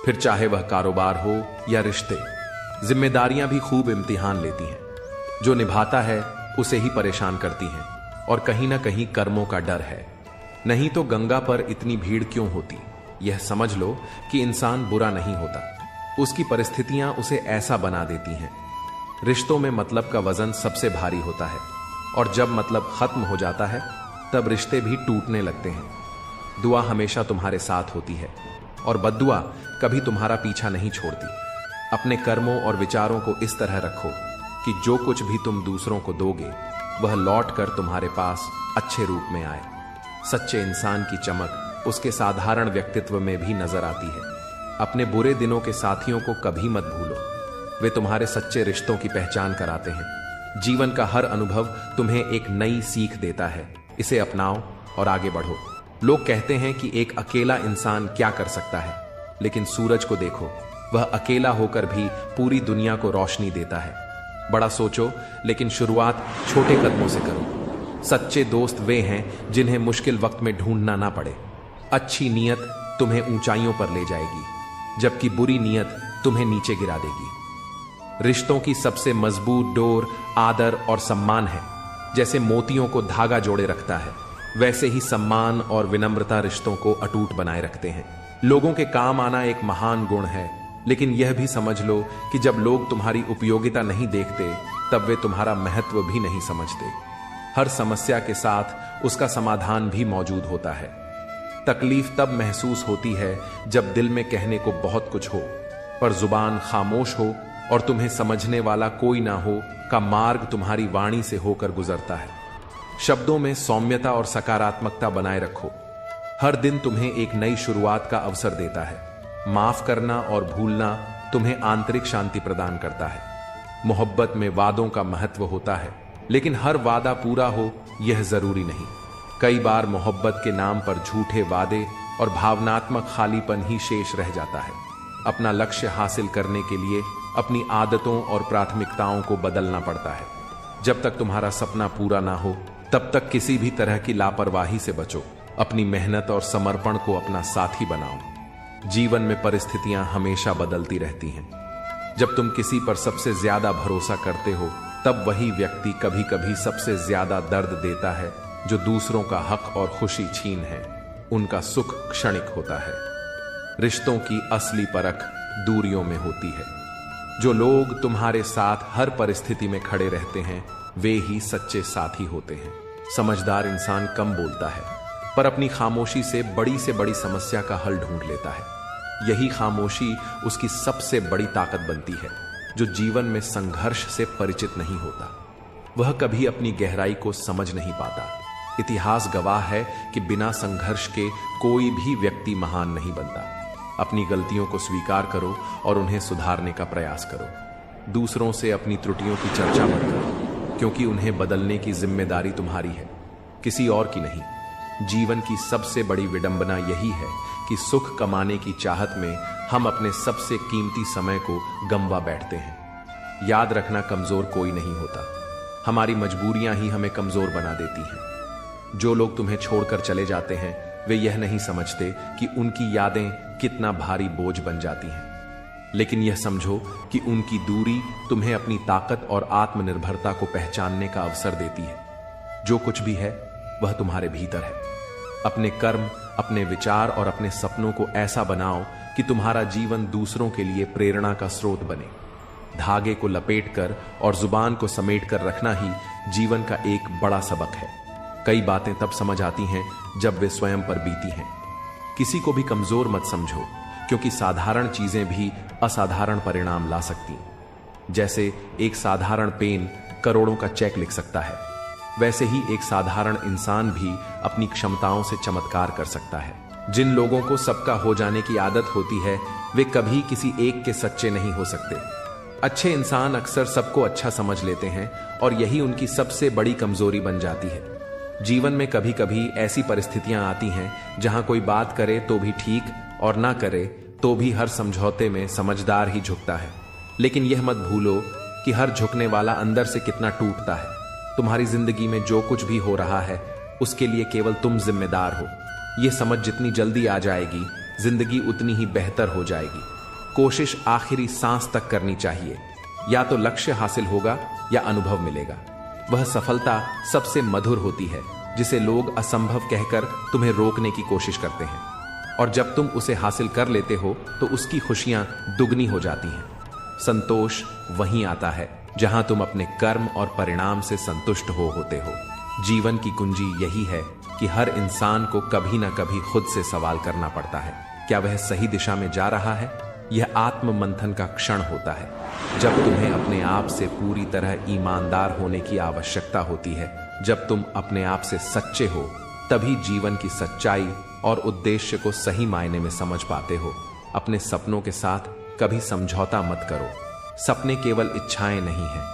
[SPEAKER 1] फिर चाहे वह कारोबार हो या रिश्ते, जिम्मेदारियां भी खूब इम्तिहान लेती हैं। जो निभाता है उसे ही परेशान करती हैं, और कहीं ना कहीं कर्मों का डर है। नहीं तो गंगा पर इतनी भीड़ क्यों होती? यह समझ लो कि इंसान बुरा नहीं होता, उसकी परिस्थितियां उसे ऐसा बना देती हैं। रिश्तों में मतलब का वजन सबसे भारी होता है, और जब मतलब खत्म हो जाता है तब रिश्ते भी टूटने लगते हैं। दुआ हमेशा तुम्हारे साथ होती है, और बद्दुआ कभी तुम्हारा पीछा नहीं छोड़ती। अपने कर्मों और विचारों को इस तरह रखो कि जो कुछ भी तुम दूसरों को दोगे, वह लौट कर तुम्हारे पास अच्छे रूप में आए। सच्चे इंसान की चमक उसके साधारण व्यक्तित्व में भी नजर आती है। अपने बुरे दिनों के साथियों को कभी मत भूलो, वे तुम्हारे सच्चे रिश्तों की पहचान कराते हैं। जीवन का हर अनुभव तुम्हें एक नई सीख देता है, इसे अपनाओ और आगे बढ़ो। लोग कहते हैं कि एक अकेला इंसान क्या कर सकता है, लेकिन सूरज को देखो, वह अकेला होकर भी पूरी दुनिया को रोशनी देता है। बड़ा सोचो, लेकिन शुरुआत छोटे कदमों से करो। सच्चे दोस्त वे हैं जिन्हें मुश्किल वक्त में ढूंढना ना पड़े। अच्छी नीयत तुम्हें ऊंचाइयों पर ले जाएगी, जबकि बुरी नीयत तुम्हें नीचे गिरा देगी। रिश्तों की सबसे मजबूत डोर आदर और सम्मान है। जैसे मोतियों को धागा जोड़े रखता है, वैसे ही सम्मान और विनम्रता रिश्तों को अटूट बनाए रखते हैं। लोगों के काम आना एक महान गुण है, लेकिन यह भी समझ लो कि जब लोग तुम्हारी उपयोगिता नहीं देखते, तब वे तुम्हारा महत्व भी नहीं समझते। हर समस्या के साथ उसका समाधान भी मौजूद होता है। तकलीफ तब महसूस होती है जब दिल में कहने को बहुत कुछ हो, पर जुबान खामोश हो और तुम्हें समझने वाला कोई ना हो का मार्ग तुम्हारी वाणी से होकर गुजरता है। शब्दों में सौम्यता और सकारात्मकता बनाए रखो। हर दिन तुम्हें एक नई शुरुआत का अवसर देता है। माफ करना और भूलना तुम्हें आंतरिक शांति प्रदान करता है। मोहब्बत में वादों का महत्व होता है, लेकिन हर वादा पूरा हो यह जरूरी नहीं। कई बार मोहब्बत के नाम पर झूठे वादे और भावनात्मक खालीपन ही शेष रह जाता है। अपना लक्ष्य हासिल करने के लिए अपनी आदतों और प्राथमिकताओं को बदलना पड़ता है। जब तक तुम्हारा सपना पूरा ना हो, तब तक किसी भी तरह की लापरवाही से बचो। अपनी मेहनत और समर्पण को अपना साथी बनाओ। जीवन में परिस्थितियां हमेशा बदलती रहती हैं। जब तुम किसी पर सबसे ज्यादा भरोसा करते हो, तब वही व्यक्ति कभी कभी सबसे ज्यादा दर्द देता है। जो दूसरों का हक और खुशी छीन है, उनका सुख क्षणिक होता है। रिश्तों की असली परख दूरियों में होती है। जो लोग तुम्हारे साथ हर परिस्थिति में खड़े रहते हैं वे ही सच्चे साथी होते हैं। समझदार इंसान कम बोलता है पर अपनी खामोशी से बड़ी समस्या का हल ढूंढ लेता है। यही खामोशी उसकी सबसे बड़ी ताकत बनती है। जो जीवन में संघर्ष से परिचित नहीं होता वह कभी अपनी गहराई को समझ नहीं पाता। इतिहास गवाह है कि बिना संघर्ष के कोई भी व्यक्ति महान नहीं बनता। अपनी गलतियों को स्वीकार करो और उन्हें सुधारने का प्रयास करो। दूसरों से अपनी त्रुटियों की चर्चा मत करो, क्योंकि उन्हें बदलने की जिम्मेदारी तुम्हारी है, किसी और की नहीं। जीवन की सबसे बड़ी विडंबना यही है कि सुख कमाने की चाहत में हम अपने सबसे कीमती समय को गंवा बैठते हैं। याद रखना, कमजोर कोई नहीं होता, हमारी मजबूरियां ही हमें कमजोर बना देती हैं। जो लोग तुम्हें छोड़कर चले जाते हैं वे यह नहीं समझते कि उनकी यादें कितना भारी बोझ बन जाती हैं। लेकिन यह समझो कि उनकी दूरी तुम्हें अपनी ताकत और आत्मनिर्भरता को पहचानने का अवसर देती है। जो कुछ भी है वह तुम्हारे भीतर है। अपने कर्म, अपने विचार और अपने सपनों को ऐसा बनाओ कि तुम्हारा जीवन दूसरों के लिए प्रेरणा का स्रोत बने। धागे को लपेटकर और जुबान को समेटकर रखना ही जीवन का एक बड़ा सबक है। कई बातें तब समझ आती हैं जब वे स्वयं पर बीती हैं। किसी को भी कमजोर मत समझो, क्योंकि साधारण चीजें भी असाधारण परिणाम ला सकती हैं। जैसे एक साधारण पेन करोड़ों का चेक लिख सकता है, वैसे ही एक साधारण इंसान भी अपनी क्षमताओं से चमत्कार कर सकता है। जिन लोगों को सबका हो जाने की आदत होती है वे कभी किसी एक के सच्चे नहीं हो सकते। अच्छे इंसान अक्सर सबको अच्छा समझ लेते हैं और यही उनकी सबसे बड़ी कमजोरी बन जाती है। जीवन में कभी कभी ऐसी परिस्थितियां आती हैं जहां कोई बात करे तो भी ठीक और ना करे तो भी हर समझौते में समझदार ही झुकता है। लेकिन यह मत भूलो कि हर झुकने वाला अंदर से कितना टूटता है। तुम्हारी जिंदगी में जो कुछ भी हो रहा है उसके लिए केवल तुम जिम्मेदार हो। यह समझ जितनी जल्दी आ जाएगी जिंदगी उतनी ही बेहतर हो जाएगी। कोशिश आखिरी सांस तक करनी चाहिए। या तो लक्ष्य हासिल होगा या अनुभव मिलेगा। वह सफलता सबसे मधुर होती है जिसे लोग असंभव कहकर तुम्हें रोकने की कोशिश करते हैं, और जब तुम उसे हासिल कर लेते हो तो उसकी खुशियां दुगनी हो जाती हैं। संतोष वहीं आता है जहां तुम अपने कर्म और परिणाम से संतुष्ट होते हो। जीवन की कुंजी यही है कि हर इंसान को कभी ना कभी खुद से सवाल करना पड़ता है, क्या वह सही दिशा में जा रहा है। यह आत्म मंथन का क्षण होता है जब तुम्हें अपने आप से पूरी तरह ईमानदार होने की आवश्यकता होती है। जब तुम अपने आप से सच्चे हो तभी जीवन की सच्चाई और उद्देश्य को सही मायने में समझ पाते हो। अपने सपनों के साथ कभी समझौता मत करो। सपने केवल इच्छाएं नहीं हैं,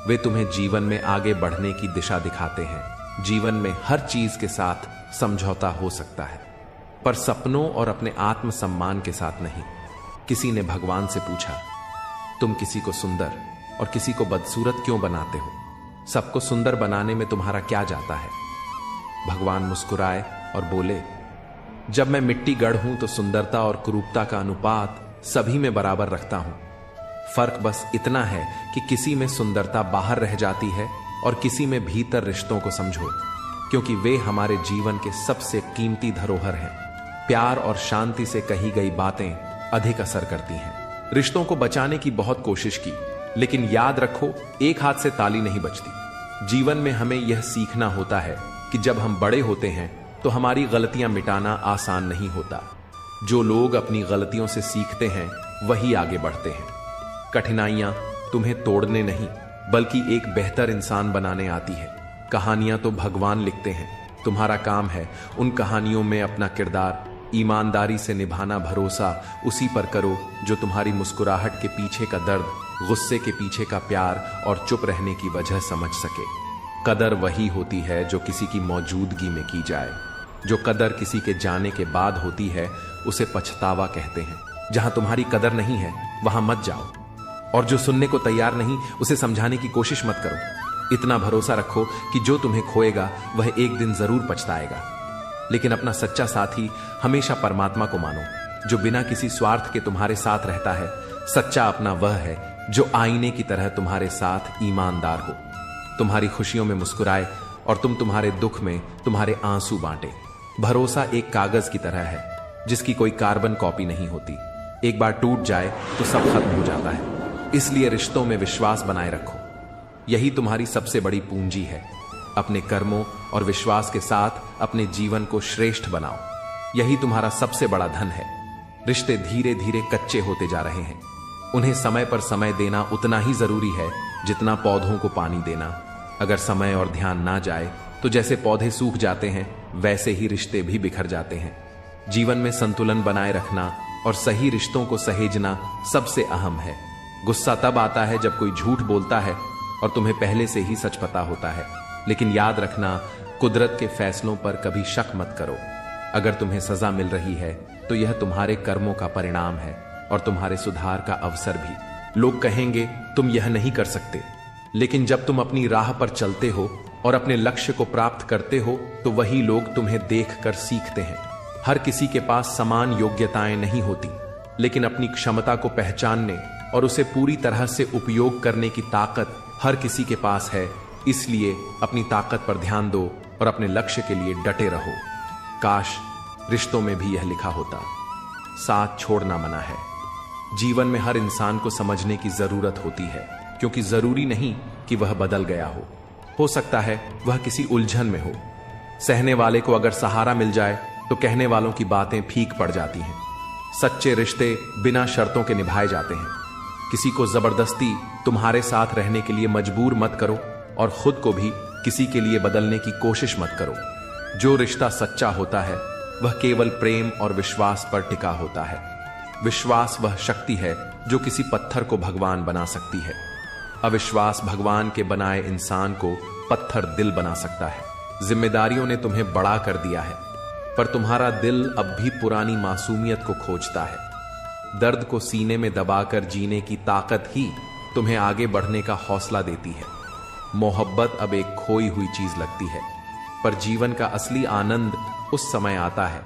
[SPEAKER 1] वे तुम्हें जीवन में आगे बढ़ने की दिशा दिखाते हैं। जीवन में हर चीज के साथ समझौता हो सकता है, पर सपनों और अपने आत्म सम्मान के साथ नहीं। किसी ने भगवान से पूछा, तुम किसी को सुंदर और किसी को बदसूरत क्यों बनाते हो? सबको सुंदर बनाने में तुम्हारा क्या जाता है? भगवान मुस्कुराए और बोले, जब मैं मिट्टी गढ़ हूं तो सुंदरता और कुरूपता का अनुपात सभी में बराबर रखता हूं। फर्क बस इतना है कि किसी में सुंदरता बाहर रह जाती है और किसी में भीतर। रिश्तों को समझो, क्योंकि वे हमारे जीवन के सबसे कीमती धरोहर हैं। प्यार और शांति से कही गई बातें अधिक असर करती हैं। रिश्तों को बचाने की बहुत कोशिश की, लेकिन याद रखो एक हाथ से ताली नहीं बजती। जीवन में हमें यह सीखना होता है कि जब हम बड़े होते हैं तो हमारी गलतियां मिटाना आसान नहीं होता। जो लोग अपनी गलतियों से सीखते हैं वही आगे बढ़ते हैं। कठिनाइयां तुम्हें तोड़ने नहीं बल्कि एक बेहतर इंसान बनाने आती है। कहानियां तो भगवान लिखते हैं, तुम्हारा काम है उन कहानियों में अपना किरदार ईमानदारी से निभाना। भरोसा उसी पर करो जो तुम्हारी मुस्कुराहट के पीछे का दर्द, गुस्से के पीछे का प्यार और चुप रहने की वजह समझ सके। कदर वही होती है जो किसी की मौजूदगी में की जाए। जो कदर किसी के जाने के बाद होती है उसे पछतावा कहते हैं। जहां तुम्हारी कदर नहीं है वहां मत जाओ, और जो सुनने को तैयार नहीं उसे समझाने की कोशिश मत करो। इतना भरोसा रखो कि जो तुम्हें खोएगा वह एक दिन जरूर पछताएगा। लेकिन अपना सच्चा साथी हमेशा परमात्मा को मानो, जो बिना किसी स्वार्थ के तुम्हारे साथ रहता है। सच्चा अपना वह है जो आईने की तरह तुम्हारे साथ ईमानदार हो, तुम्हारी खुशियों में मुस्कुराए और तुम तुम्हारे दुख में तुम्हारे आंसू बांटे। भरोसा एक कागज की तरह है, जिसकी कोई कार्बन कॉपी नहीं होती। एक बार टूट जाए तो सब खत्म हो जाता है। इसलिए रिश्तों में विश्वास बनाए रखो। यही तुम्हारी सबसे बड़ी पूंजी है। अपने कर्मों और विश्वास के साथ अपने जीवन को श्रेष्ठ बनाओ। यही तुम्हारा सबसे बड़ा धन है। रिश्ते धीरे धीरे कच्चे होते जा रहे हैं। उन्हें समय पर समय देना उतना ही जरूरी है जितना पौधों को पानी देना। अगर समय और ध्यान ना जाए तो जैसे पौधे सूख जाते हैं वैसे ही रिश्ते भी बिखर जाते हैं। जीवन में संतुलन बनाए रखना और सही रिश्तों को सहेजना सबसे अहम है। गुस्सा तब आता है जब कोई झूठ बोलता है और तुम्हें पहले से ही सच पता होता है। लेकिन याद रखना, कुदरत के फैसलों पर कभी शक मत करो। अगर तुम्हें सजा मिल रही है तो यह तुम्हारे कर्मों का परिणाम है और तुम्हारे सुधार का अवसर भी। लोग कहेंगे तुम यह नहीं कर सकते, लेकिन जब तुम अपनी राह पर चलते हो और अपने लक्ष्य को प्राप्त करते हो तो वही लोग तुम्हें देखकर सीखते हैं। हर किसी के पास समान योग्यताएं नहीं होती, लेकिन अपनी क्षमता को पहचानने और उसे पूरी तरह से उपयोग करने की ताकत हर किसी के पास है। इसलिए अपनी ताकत पर ध्यान दो और अपने लक्ष्य के लिए डटे रहो। काश रिश्तों में भी यह लिखा होता, साथ छोड़ना मना है। जीवन में हर इंसान को समझने की जरूरत होती है, क्योंकि जरूरी नहीं कि वह बदल गया हो सकता है वह किसी उलझन में हो। सहने वाले को अगर सहारा मिल जाए तो कहने वालों की बातें फीक पड़ जाती हैं। सच्चे रिश्ते बिना शर्तों के निभाए जाते हैं। किसी को जबरदस्ती तुम्हारे साथ रहने के लिए मजबूर मत करो और खुद को भी किसी के लिए बदलने की कोशिश मत करो। जो रिश्ता सच्चा होता है वह केवल प्रेम और विश्वास पर टिका होता है। विश्वास वह शक्ति है जो किसी पत्थर को भगवान बना सकती है। अविश्वास भगवान के बनाए इंसान को पत्थर दिल बना सकता है। जिम्मेदारियों ने तुम्हें बड़ा कर दिया है, पर तुम्हारा दिल अब भी पुरानी मासूमियत को खोजता है। दर्द को सीने में दबाकर जीने की ताकत ही तुम्हें आगे बढ़ने का हौसला देती है। मोहब्बत अब एक खोई हुई चीज लगती है, पर जीवन का असली आनंद उस समय आता है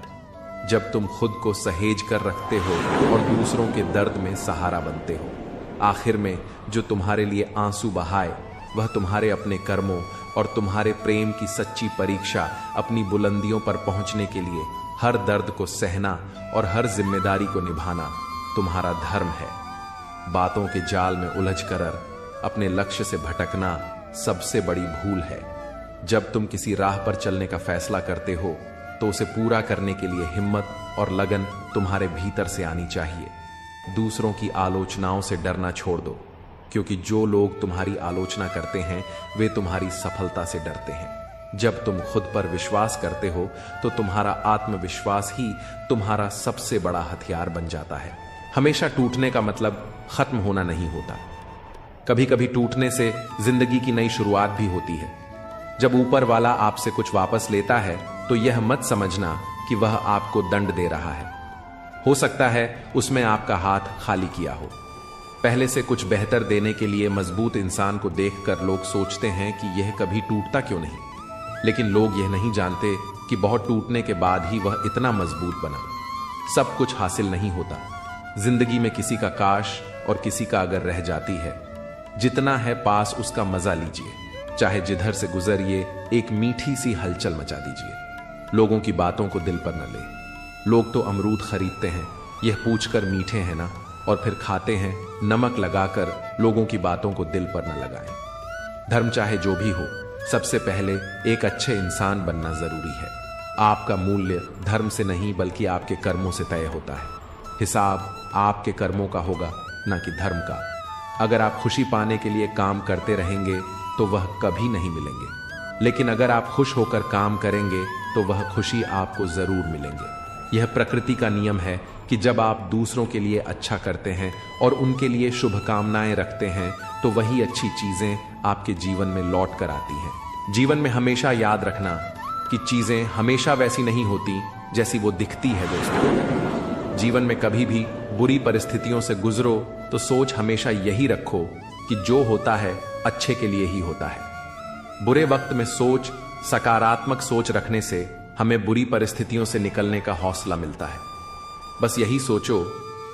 [SPEAKER 1] जब तुम खुद को सहेज कर रखते हो और दूसरों के दर्द में सहारा बनते हो। आखिर में जो तुम्हारे लिए आंसू बहाए वह तुम्हारे अपने कर्मों और तुम्हारे प्रेम की सच्ची परीक्षा। अपनी बुलंदियों पर पहुंचने के लिए हर दर्द को सहना और हर जिम्मेदारी को निभाना तुम्हारा धर्म है। बातों के जाल में उलझकर अपने लक्ष्य से भटकना सबसे बड़ी भूल है। जब तुम किसी राह पर चलने का फैसला करते हो तो उसे पूरा करने के लिए हिम्मत और लगन तुम्हारे भीतर से आनी चाहिए। दूसरों की आलोचनाओं से डरना छोड़ दो, क्योंकि जो लोग तुम्हारी आलोचना करते हैं वे तुम्हारी सफलता से डरते हैं। जब तुम खुद पर विश्वास करते हो तो तुम्हारा आत्मविश्वास ही तुम्हारा सबसे बड़ा हथियार बन जाता है। हमेशा टूटने का मतलब खत्म होना नहीं होता। कभी कभी टूटने से जिंदगी की नई शुरुआत भी होती है। जब ऊपर वाला आपसे कुछ वापस लेता है तो यह मत समझना कि वह आपको दंड दे रहा है। हो सकता है उसमें आपका हाथ खाली किया हो। पहले से कुछ बेहतर देने के लिए मजबूत इंसान को देखकर लोग सोचते हैं कि यह कभी टूटता क्यों नहीं, लेकिन लोग यह नहीं जानते कि बहुत टूटने के बाद ही वह इतना मजबूत बना। सब कुछ हासिल नहीं होता। जिंदगी में किसी का काश और किसी का अगर रह जाती है। जितना है पास उसका मजा लीजिए, चाहे जिधर से गुजरिए एक मीठी सी हलचल मचा दीजिए। लोगों की बातों को दिल पर न ले। लोग तो अमरूद खरीदते हैं यह पूछकर मीठे हैं ना, और फिर खाते हैं नमक लगाकर। लोगों की बातों को दिल पर न लगाएं। धर्म चाहे जो भी हो, सबसे पहले एक अच्छे इंसान बनना जरूरी है। आपका मूल्य धर्म से नहीं बल्कि आपके कर्मों से तय होता है। हिसाब आपके कर्मों का होगा, ना कि धर्म का। अगर आप खुशी पाने के लिए काम करते रहेंगे तो वह कभी नहीं मिलेंगे, लेकिन अगर आप खुश होकर काम करेंगे तो वह खुशी आपको जरूर मिलेंगे। यह प्रकृति का नियम है कि जब आप दूसरों के लिए अच्छा करते हैं और उनके लिए शुभकामनाएं रखते हैं तो वही अच्छी चीजें आपके जीवन में लौट कर आती हैं। जीवन में हमेशा याद रखना कि चीजें हमेशा वैसी नहीं होती जैसी वो दिखती है। दोस्तों, जीवन में कभी भी बुरी परिस्थितियों से गुजरो तो सोच हमेशा यही रखो कि जो होता है अच्छे के लिए ही होता है। बुरे वक्त में सकारात्मक सोच रखने से हमें बुरी परिस्थितियों से निकलने का हौसला मिलता है। बस यही सोचो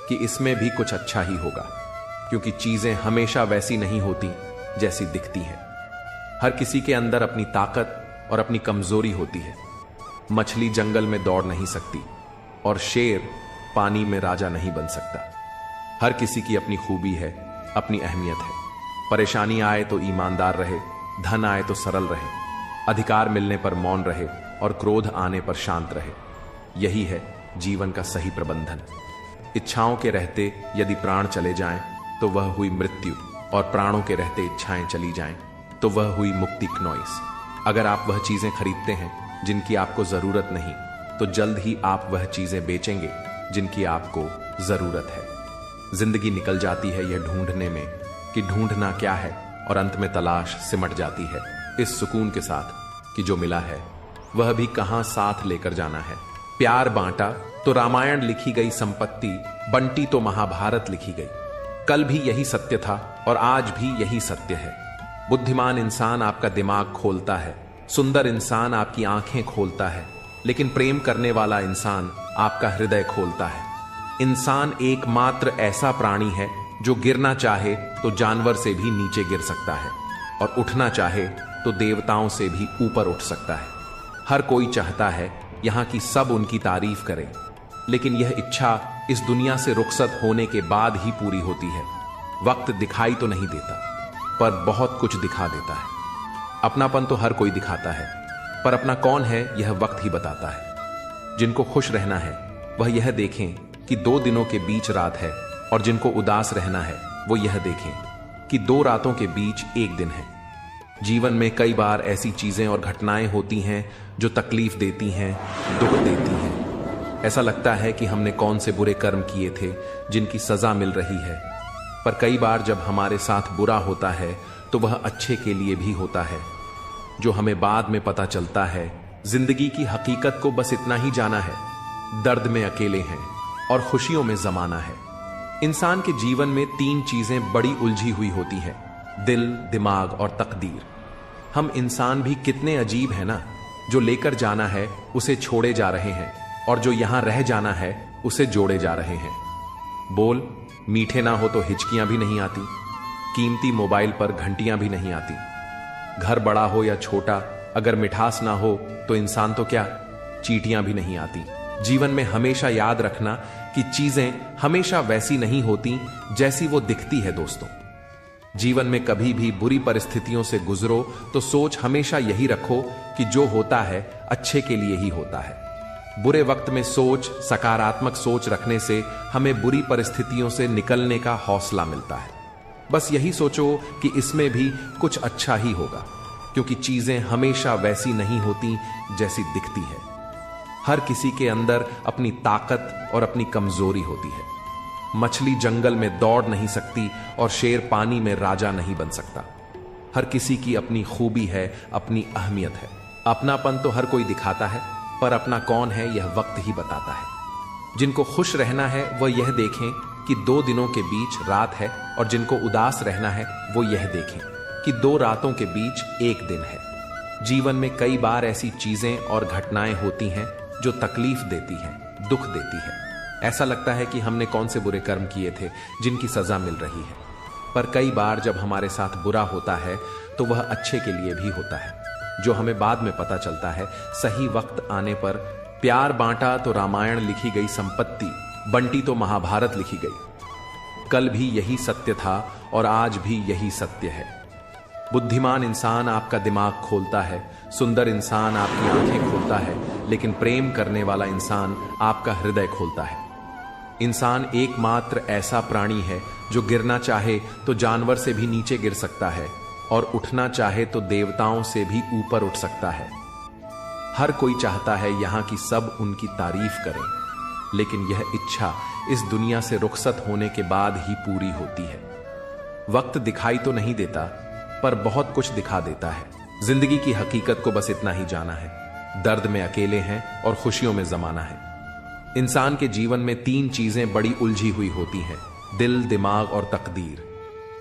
[SPEAKER 1] कि इसमें भी कुछ अच्छा ही होगा, क्योंकि चीजें हमेशा वैसी नहीं होती जैसी दिखती हैं। हर किसी के अंदर अपनी ताकत और अपनी कमजोरी होती है। मछली जंगल में दौड़ नहीं सकती, और शेर पानी में राजा नहीं बन सकता। हर किसी की अपनी खूबी है, अपनी अहमियत है। परेशानी आए तो ईमानदार रहे, धन आए तो सरल रहे, अधिकार मिलने पर मौन रहे और क्रोध आने पर शांत रहे। यही है जीवन का सही प्रबंधन। इच्छाओं के रहते यदि प्राण चले जाएं तो वह हुई मृत्यु, और प्राणों के रहते इच्छाएं चली जाएं तो वह हुई मुक्ति क्नोइस। अगर आप वह चीजें खरीदते हैं जिनकी आपको जरूरत नहीं, तो जल्द ही आप वह चीजें बेचेंगे जिनकी आपको जरूरत है। जिंदगी निकल जाती है यह ढूंढने में कि ढूंढना क्या है, और अंत में तलाश सिमट जाती है इस सुकून के साथ कि जो मिला है वह भी कहां साथ लेकर जाना है। प्यार बांटा तो रामायण लिखी गई संपत्ति, बंटी तो महाभारत लिखी गई। कल भी यही सत्य था और आज भी यही सत्य है। बुद्धिमान इंसान आपका दिमाग खोलता है, सुंदर इंसान आपकी आंखें खोलता है, लेकिन प्रेम करने वाला इंसान आपका हृदय खोलता है। इंसान एकमात्र ऐसा प्राणी है जो गिरना चाहे तो जानवर से भी नीचे गिर सकता है, और उठना चाहे तो देवताओं से भी ऊपर उठ सकता है। हर कोई चाहता है यहां की सब उनकी तारीफ करें, लेकिन यह इच्छा इस दुनिया से रुखसत होने के बाद ही पूरी होती है। वक्त दिखाई तो नहीं देता, पर बहुत कुछ दिखा देता है। अपनापन तो हर कोई दिखाता है, पर अपना कौन है यह वक्त ही बताता है। जिनको खुश रहना है वह यह देखें कि 2 दिनों के बीच रात है, और जिनको उदास रहना है वो यह देखें कि 2 रातों के बीच एक दिन है। जीवन में कई बार ऐसी चीजें और घटनाएं होती हैं जो तकलीफ देती हैं, दुख देती हैं। ऐसा लगता है कि हमने कौन से बुरे कर्म किए थे जिनकी सजा मिल रही है। पर कई बार जब हमारे साथ बुरा होता है तो वह अच्छे के लिए भी होता है। जो हमें बाद में पता चलता है, जिंदगी की हकीकत को बस इतना ही जाना है, दर्द में अकेले हैं और खुशियों में जमाना है। इंसान के जीवन में 3 चीजें बड़ी उलझी हुई होती हैं, दिल, दिमाग और तकदीर। हम इंसान भी कितने अजीब हैं ना, जो लेकर जाना है उसे छोड़े जा रहे हैं, और जो यहां रह जाना है उसे जोड़े जा रहे हैं। बोल मीठे ना हो तो हिचकियां भी नहीं आती, कीमती मोबाइल पर घंटियां भी नहीं आती। घर बड़ा हो या छोटा, अगर मिठास ना हो तो इंसान तो क्या, चींटियां भी नहीं आती। जीवन में हमेशा याद रखना कि चीजें हमेशा वैसी नहीं होती जैसी वो दिखती है। दोस्तों, जीवन में कभी भी बुरी परिस्थितियों से गुजरो तो सोच हमेशा यही रखो कि जो होता है अच्छे के लिए ही होता है। बुरे वक्त में सकारात्मक सोच रखने से हमें बुरी परिस्थितियों से निकलने का हौसला मिलता है। बस यही सोचो कि इसमें भी कुछ अच्छा ही होगा, क्योंकि चीजें हमेशा वैसी नहीं होती जैसी दिखती है। हर किसी के अंदर अपनी ताकत और अपनी कमजोरी होती है। मछली जंगल में दौड़ नहीं सकती और शेर पानी में राजा नहीं बन सकता। हर किसी की अपनी खूबी है, अपनी अहमियत है। अपनापन तो हर कोई दिखाता है, पर अपना कौन है यह वक्त ही बताता है। जिनको खुश रहना है वह यह देखें कि 2 दिनों के बीच रात है, और जिनको उदास रहना है वो यह देखें कि 2 रातों के बीच एक दिन है। जीवन में कई बार ऐसी चीजें और घटनाएं होती हैं जो तकलीफ देती हैं, दुख देती है। ऐसा लगता है कि हमने कौन से बुरे कर्म किए थे जिनकी सजा मिल रही है। पर कई बार जब हमारे साथ बुरा होता है तो वह अच्छे के लिए भी होता है, जो हमें बाद में पता चलता है। सही वक्त आने पर प्यार बांटा तो रामायण लिखी गई संपत्ति, बंटी तो महाभारत लिखी गई। कल भी यही सत्य था और आज भी यही सत्य है। बुद्धिमान इंसान आपका दिमाग खोलता है, सुंदर इंसान आपकी आंखें खोलता है, लेकिन प्रेम करने वाला इंसान आपका हृदय खोलता है। इंसान एकमात्र ऐसा प्राणी है जो गिरना चाहे तो जानवर से भी नीचे गिर सकता है, और उठना चाहे तो देवताओं से भी ऊपर उठ सकता है। हर कोई चाहता है यहां की सब उनकी तारीफ करें, लेकिन यह इच्छा इस दुनिया से रुखसत होने के बाद ही पूरी होती है। वक्त दिखाई तो नहीं देता, पर बहुत कुछ दिखा देता है। जिंदगी की हकीकत को बस इतना ही जाना है, दर्द में अकेले हैं और खुशियों में जमाना है। इंसान के जीवन में 3 चीजें बड़ी उलझी हुई होती हैं, दिल, दिमाग और तकदीर।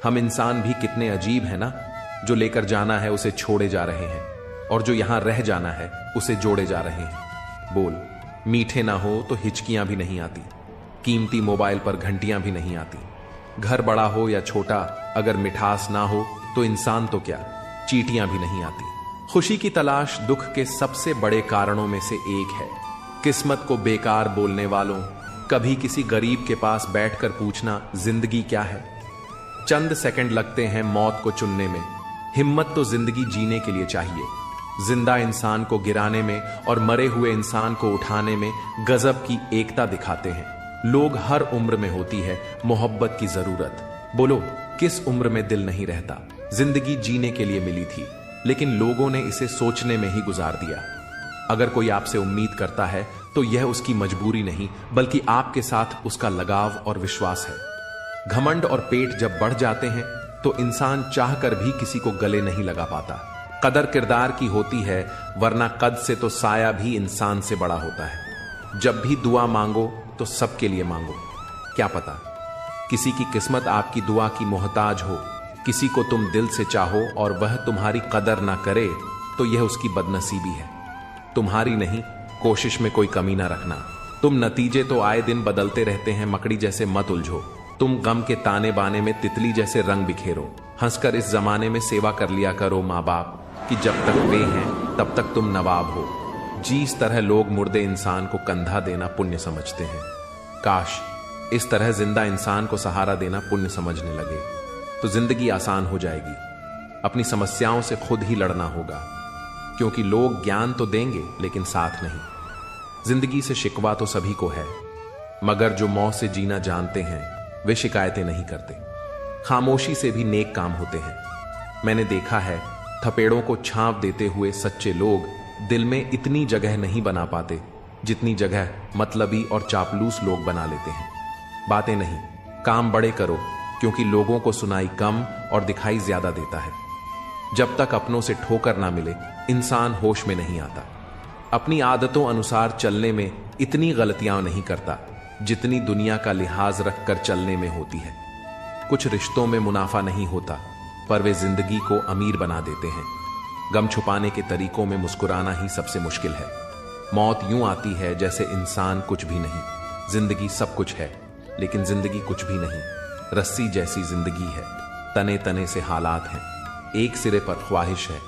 [SPEAKER 1] हम इंसान भी कितने अजीब हैं ना, जो लेकर जाना है उसे छोड़े जा रहे हैं, और जो यहां रह जाना है उसे जोड़े जा रहे हैं। बोल मीठे ना हो तो हिचकियां भी नहीं आती, कीमती मोबाइल पर घंटियां भी नहीं आती। घर बड़ा हो या छोटा, अगर मिठास ना हो तो इंसान तो क्या, चींटियां भी नहीं आती। खुशी की तलाश दुख के सबसे बड़े कारणों में से एक है। किस्मत को बेकार बोलने वालों, कभी किसी गरीब के पास बैठकर पूछना जिंदगी क्या है। चंद सेकंड लगते हैं मौत को चुनने में, हिम्मत तो जिंदगी जीने के लिए चाहिए। जिंदा इंसान को गिराने में और मरे हुए इंसान को उठाने में गजब की एकता दिखाते हैं। लोग हर उम्र में होती है मोहब्बत की जरूरत। बोलो किस उम्र में दिल नहीं रहता। जिंदगी जीने के लिए मिली थी, लेकिन लोगों ने इसे सोचने में ही गुजार दिया। अगर कोई आपसे उम्मीद करता है तो यह उसकी मजबूरी नहीं, बल्कि आपके साथ उसका लगाव और विश्वास है। घमंड और पेट जब बढ़ जाते हैं तो इंसान चाहकर भी किसी को गले नहीं लगा पाता। कदर किरदार की होती है, वरना कद से तो साया भी इंसान से बड़ा होता है। जब भी दुआ मांगो तो सबके लिए मांगो। क्या पता किसी की किस्मत आपकी दुआ की मोहताज हो। किसी को तुम दिल से चाहो और वह तुम्हारी कदर ना करे तो यह उसकी बदनसीबी है, तुम्हारी नहीं। कोशिश में कोई कमी ना रखना। तुम नतीजे तो आए दिन बदलते रहते हैं, मकड़ी जैसे मत उलझो। तुम गम के ताने बाने में तितली जैसे रंग बिखेरो। हंसकर इस जमाने में सेवा कर लिया करो माँ बाप कि जब तक वे हैं तब तक तुम नवाब हो। जिस तरह लोग मुर्दे इंसान को कंधा देना पुण्य समझते हैं, काश इस तरह जिंदा इंसान को सहारा देना पुण्य समझने लगे तो जिंदगी आसान हो जाएगी। अपनी समस्याओं से खुद ही लड़ना होगा, क्योंकि लोग ज्ञान तो देंगे लेकिन साथ नहीं। जिंदगी से शिकवा तो सभी को है, मगर जो मौत से जीना जानते हैं वे शिकायतें नहीं करते। खामोशी से भी नेक काम होते हैं। मैंने देखा है थपेड़ों को छांव देते हुए सच्चे लोग दिल में इतनी जगह नहीं बना पाते जितनी जगह मतलबी और चापलूस लोग बना लेते हैं। बातें नहीं, काम बड़े करो, क्योंकि लोगों को सुनाई कम और दिखाई ज्यादा देता है। जब तक अपनों से ठोकर ना मिले इंसान होश में नहीं आता। अपनी आदतों अनुसार चलने में इतनी गलतियां नहीं करता जितनी दुनिया का लिहाज रखकर चलने में होती है। कुछ रिश्तों में मुनाफा नहीं होता, पर वे जिंदगी को अमीर बना देते हैं। गम छुपाने के तरीकों में मुस्कुराना ही सबसे मुश्किल है। मौत यूं आती है जैसे इंसान कुछ भी नहीं। जिंदगी सब कुछ है, लेकिन जिंदगी कुछ भी नहीं। रस्सी जैसी जिंदगी है, तने तने से हालात हैं। एक सिरे पर ख्वाहिश है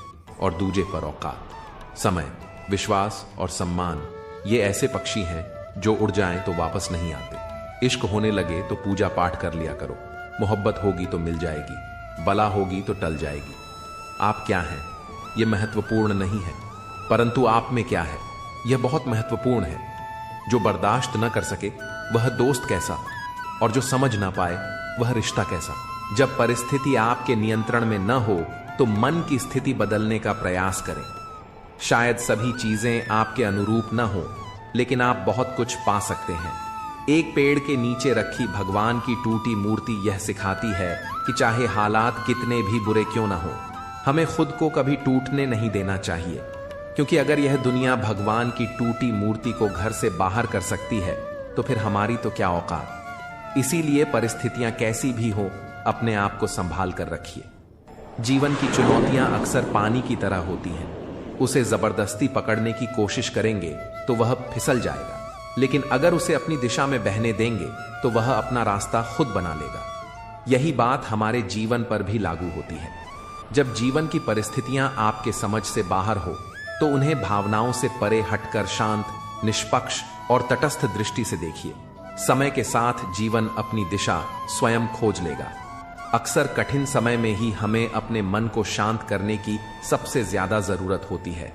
[SPEAKER 1] और दूजे पर औकात। समय, विश्वास और सम्मान ये ऐसे पक्षी हैं जो उड़ जाएं तो वापस नहीं आते। इश्क होने लगे तो पूजा पाठ कर लिया करो। मोहब्बत होगी तो मिल जाएगी, बला होगी तो टल जाएगी। आप क्या हैं यह महत्वपूर्ण नहीं है, परंतु आप में क्या है यह बहुत महत्वपूर्ण है। जो बर्दाश्त न कर सके वह दोस्त कैसा, और जो समझ ना पाए वह रिश्ता कैसा। जब परिस्थिति आपके नियंत्रण में न हो तो मन की स्थिति बदलने का प्रयास करें। शायद सभी चीजें आपके अनुरूप न हो, लेकिन आप बहुत कुछ पा सकते हैं। एक पेड़ के नीचे रखी भगवान की टूटी मूर्ति यह सिखाती है कि चाहे हालात कितने भी बुरे क्यों ना हो, हमें खुद को कभी टूटने नहीं देना चाहिए। क्योंकि अगर यह दुनिया भगवान की टूटी मूर्ति को घर से बाहर कर सकती है तो फिर हमारी तो क्या औकात। इसीलिए परिस्थितियां कैसी भी हो, अपने आप को संभाल कर रखिए। जीवन की चुनौतियां अक्सर पानी की तरह होती हैं। उसे जबरदस्ती पकड़ने की कोशिश करेंगे तो वह फिसल जाएगा, लेकिन अगर उसे अपनी दिशा में बहने देंगे तो वह अपना रास्ता खुद बना लेगा। यही बात हमारे जीवन पर भी लागू होती है। जब जीवन की परिस्थितियां आपके समझ से बाहर हो तो उन्हें भावनाओं से परे हटकर शांत, निष्पक्ष और तटस्थ दृष्टि से देखिए। समय के साथ जीवन अपनी दिशा स्वयं खोज लेगा। अक्सर कठिन समय में ही हमें अपने मन को शांत करने की सबसे ज्यादा जरूरत होती है।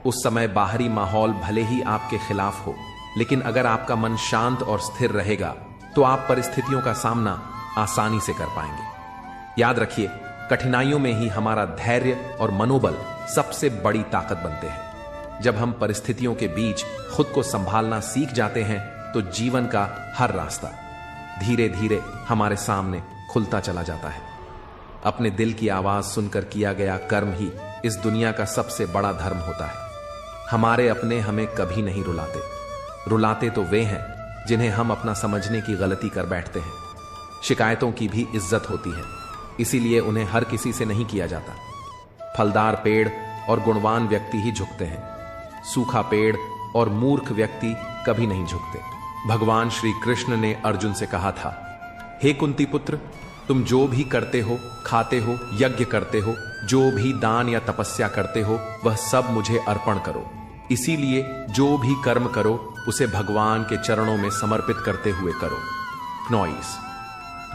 [SPEAKER 1] उस समय बाहरी माहौल भले ही आपके खिलाफ हो, लेकिन अगर आपका मन शांत और स्थिर रहेगा तो आप परिस्थितियों का सामना आसानी से कर पाएंगे। याद रखिए, कठिनाइयों में ही हमारा धैर्य और मनोबल सबसे बड़ी ताकत बनते हैं। जब हम परिस्थितियों के बीच खुद को संभालना सीख जाते हैं तो जीवन का हर रास्ता धीरे धीरे हमारे सामने खुलता चला जाता है। अपने दिल की आवाज सुनकर किया गया कर्म ही इस दुनिया का सबसे बड़ा धर्म होता है। हमारे अपने हमें कभी नहीं रुलाते। रुलाते तो वे हैं जिन्हें हम अपना समझने की गलती कर बैठते हैं। शिकायतों की भी इज्जत होती है, इसीलिए उन्हें हर किसी से नहीं किया जाता। फलदार पेड़ और गुणवान व्यक्ति ही झुकते हैं। सूखा पेड़ और मूर्ख व्यक्ति कभी नहीं झुकते। भगवान श्री कृष्ण ने अर्जुन से कहा था, हे कुंती पुत्र, तुम जो भी करते हो, खाते हो, यज्ञ करते हो, जो भी दान या तपस्या करते हो, वह सब मुझे अर्पण करो। इसीलिए जो भी कर्म करो उसे भगवान के चरणों में समर्पित करते हुए करो। 19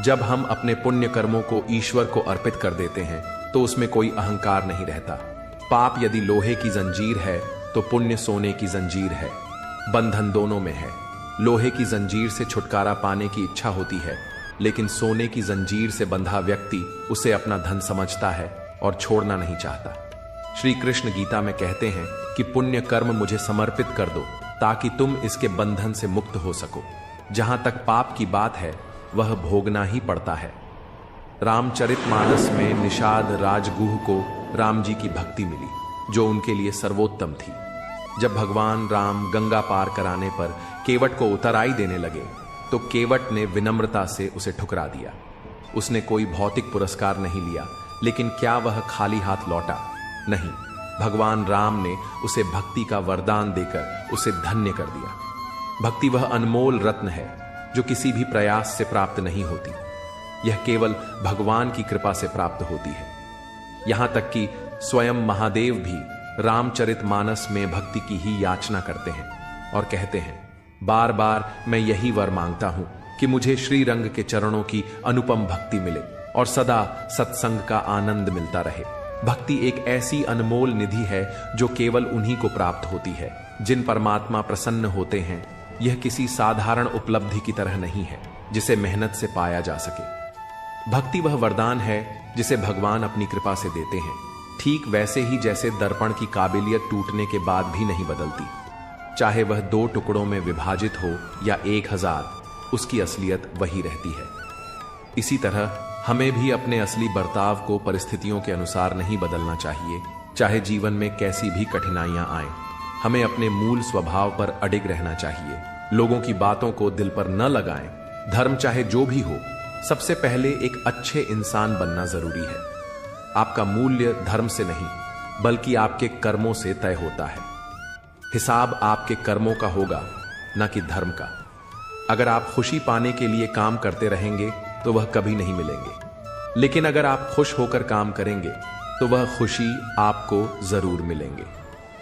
[SPEAKER 1] जब हम अपने पुण्य कर्मों को ईश्वर को अर्पित कर देते हैं तो उसमें कोई अहंकार नहीं रहता। पाप यदि लोहे की जंजीर है तो पुण्य सोने की जंजीर है। बंधन दोनों में है। लोहे की जंजीर से छुटकारा पाने की इच्छा होती है, लेकिन सोने की जंजीर से बंधा व्यक्ति उसे अपना धन समझता है और छोड़ना नहीं चाहता। श्री कृष्ण गीता में कहते हैं कि पुण्य कर्म मुझे समर्पित कर दो ताकि तुम इसके बंधन से मुक्त हो सको। जहां तक पाप की बात है वह भोगना ही पड़ता है। रामचरितमानस में निषाद राजगुह को राम जी की भक्ति मिली जो उनके लिए सर्वोत्तम थी। जब भगवान राम गंगा पार कराने पर केवट को उतराई देने लगे तो केवट ने विनम्रता से उसे ठुकरा दिया। उसने कोई भौतिक पुरस्कार नहीं लिया, लेकिन क्या वह खाली हाथ लौटा? नहीं, भगवान राम ने उसे भक्ति का वरदान देकर उसे धन्य कर दिया। भक्ति वह अनमोल रत्न है जो किसी भी प्रयास से प्राप्त नहीं होती। यह केवल भगवान की कृपा से प्राप्त होती है। यहां तक कि स्वयं महादेव भी रामचरितमानस में भक्ति की ही याचना करते हैं और कहते हैं, बार बार मैं यही वर मांगता हूं कि मुझे श्री रंग के चरणों की अनुपम भक्ति मिले और सदा सत्संग का आनंद मिलता रहे। भक्ति एक ऐसी अनमोल निधि है जो केवल उन्हीं को प्राप्त होती है जिन परमात्मा प्रसन्न होते हैं। यह किसी साधारण उपलब्धि की तरह नहीं है जिसे मेहनत से पाया जा सके। भक्ति वह वरदान है जिसे भगवान अपनी कृपा से देते हैं, ठीक वैसे ही जैसे दर्पण की काबिलियत टूटने के बाद भी नहीं बदलती। चाहे वह 2 टुकड़ों में विभाजित हो या 1000, उसकी असलियत वही रहती है। इसी तरह हमें भी अपने असली बर्ताव को परिस्थितियों के अनुसार नहीं बदलना चाहिए। चाहे जीवन में कैसी भी कठिनाइयां आएं, हमें अपने मूल स्वभाव पर अडिग रहना चाहिए। लोगों की बातों को दिल पर न लगाएं। धर्म चाहे जो भी हो, सबसे पहले एक अच्छे इंसान बनना जरूरी है। आपका मूल्य धर्म से नहीं बल्कि आपके कर्मों से तय होता है। हिसाब आपके कर्मों का होगा, न कि धर्म का। अगर आप खुशी पाने के लिए काम करते रहेंगे तो वह कभी नहीं मिलेंगे, लेकिन अगर आप खुश होकर काम करेंगे तो वह खुशी आपको जरूर मिलेंगे।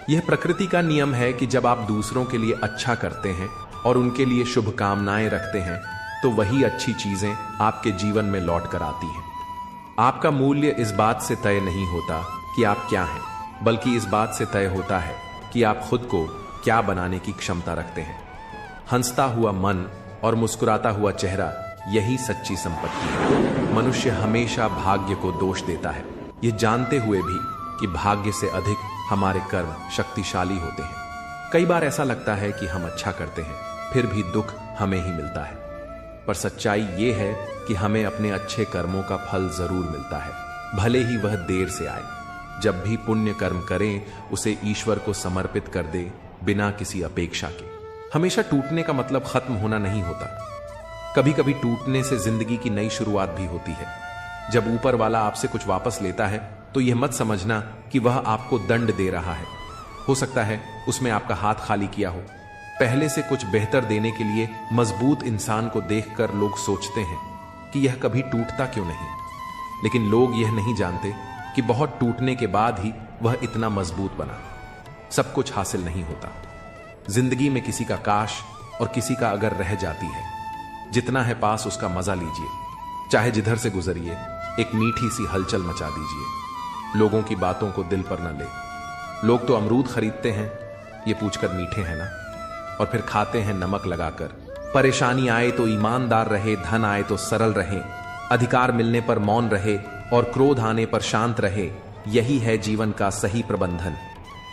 [SPEAKER 1] यह प्रकृति का नियम है कि जब आप दूसरों के लिए अच्छा करते हैं और उनके लिए शुभकामनाएं रखते हैं तो वही अच्छी चीजें आपके जीवन में लौट कर आती हैं। आपका मूल्य इस बात से तय नहीं होता कि आप क्या हैं, बल्कि इस बात से तय होता है कि आप खुद को क्या बनाने की क्षमता रखते हैं। हंसता हुआ मन और मुस्कुराता हुआ चेहरा, यही सच्ची संपत्ति है। मनुष्य हमेशा भाग्य को दोष देता है, ये जानते हुए भी कि भाग्य से अधिक हमारे कर्म शक्तिशाली होते हैं। कई बार ऐसा लगता है कि हम अच्छा करते हैं, फिर भी दुख हमें ही मिलता है। पर सच्चाई ये है कि हमें अपने अच्छे कर्मों का फल जरूर मिलता है, भले ही वह देर से आए। जब भी पुण्य कर्म करें, उसे ईश्वर को समर्पित कर दे, बिना किसी अपेक्षा के। हमेशा टूटने का मतलब खत्म होना नहीं होता। कभी कभी टूटने से जिंदगी की नई शुरुआत भी होती है। जब ऊपर वाला आपसे कुछ वापस लेता है तो यह मत समझना कि वह आपको दंड दे रहा है। हो सकता है उसमें आपका हाथ खाली किया हो। पहले से कुछ बेहतर देने के लिए मजबूत इंसान को देखकर लोग सोचते हैं कि यह कभी टूटता क्यों नहीं, लेकिन लोग यह नहीं जानते कि बहुत टूटने के बाद ही वह इतना मजबूत बना। सब कुछ हासिल नहीं होता। जिंदगी में किसी का काश और किसी का अगर रह जाती है। जितना है पास उसका मजा लीजिए, चाहे जिधर से गुजरिए, एक मीठी सी हलचल मचा दीजिए। लोगों की बातों को दिल पर न ले। लोग तो अमरूद खरीदते हैं ये पूछकर मीठे हैं ना, और फिर खाते हैं नमक लगाकर। परेशानी आए तो ईमानदार रहे, धन आए तो सरल रहे, अधिकार मिलने पर मौन रहे और क्रोध आने पर शांत रहे। यही है जीवन का सही प्रबंधन।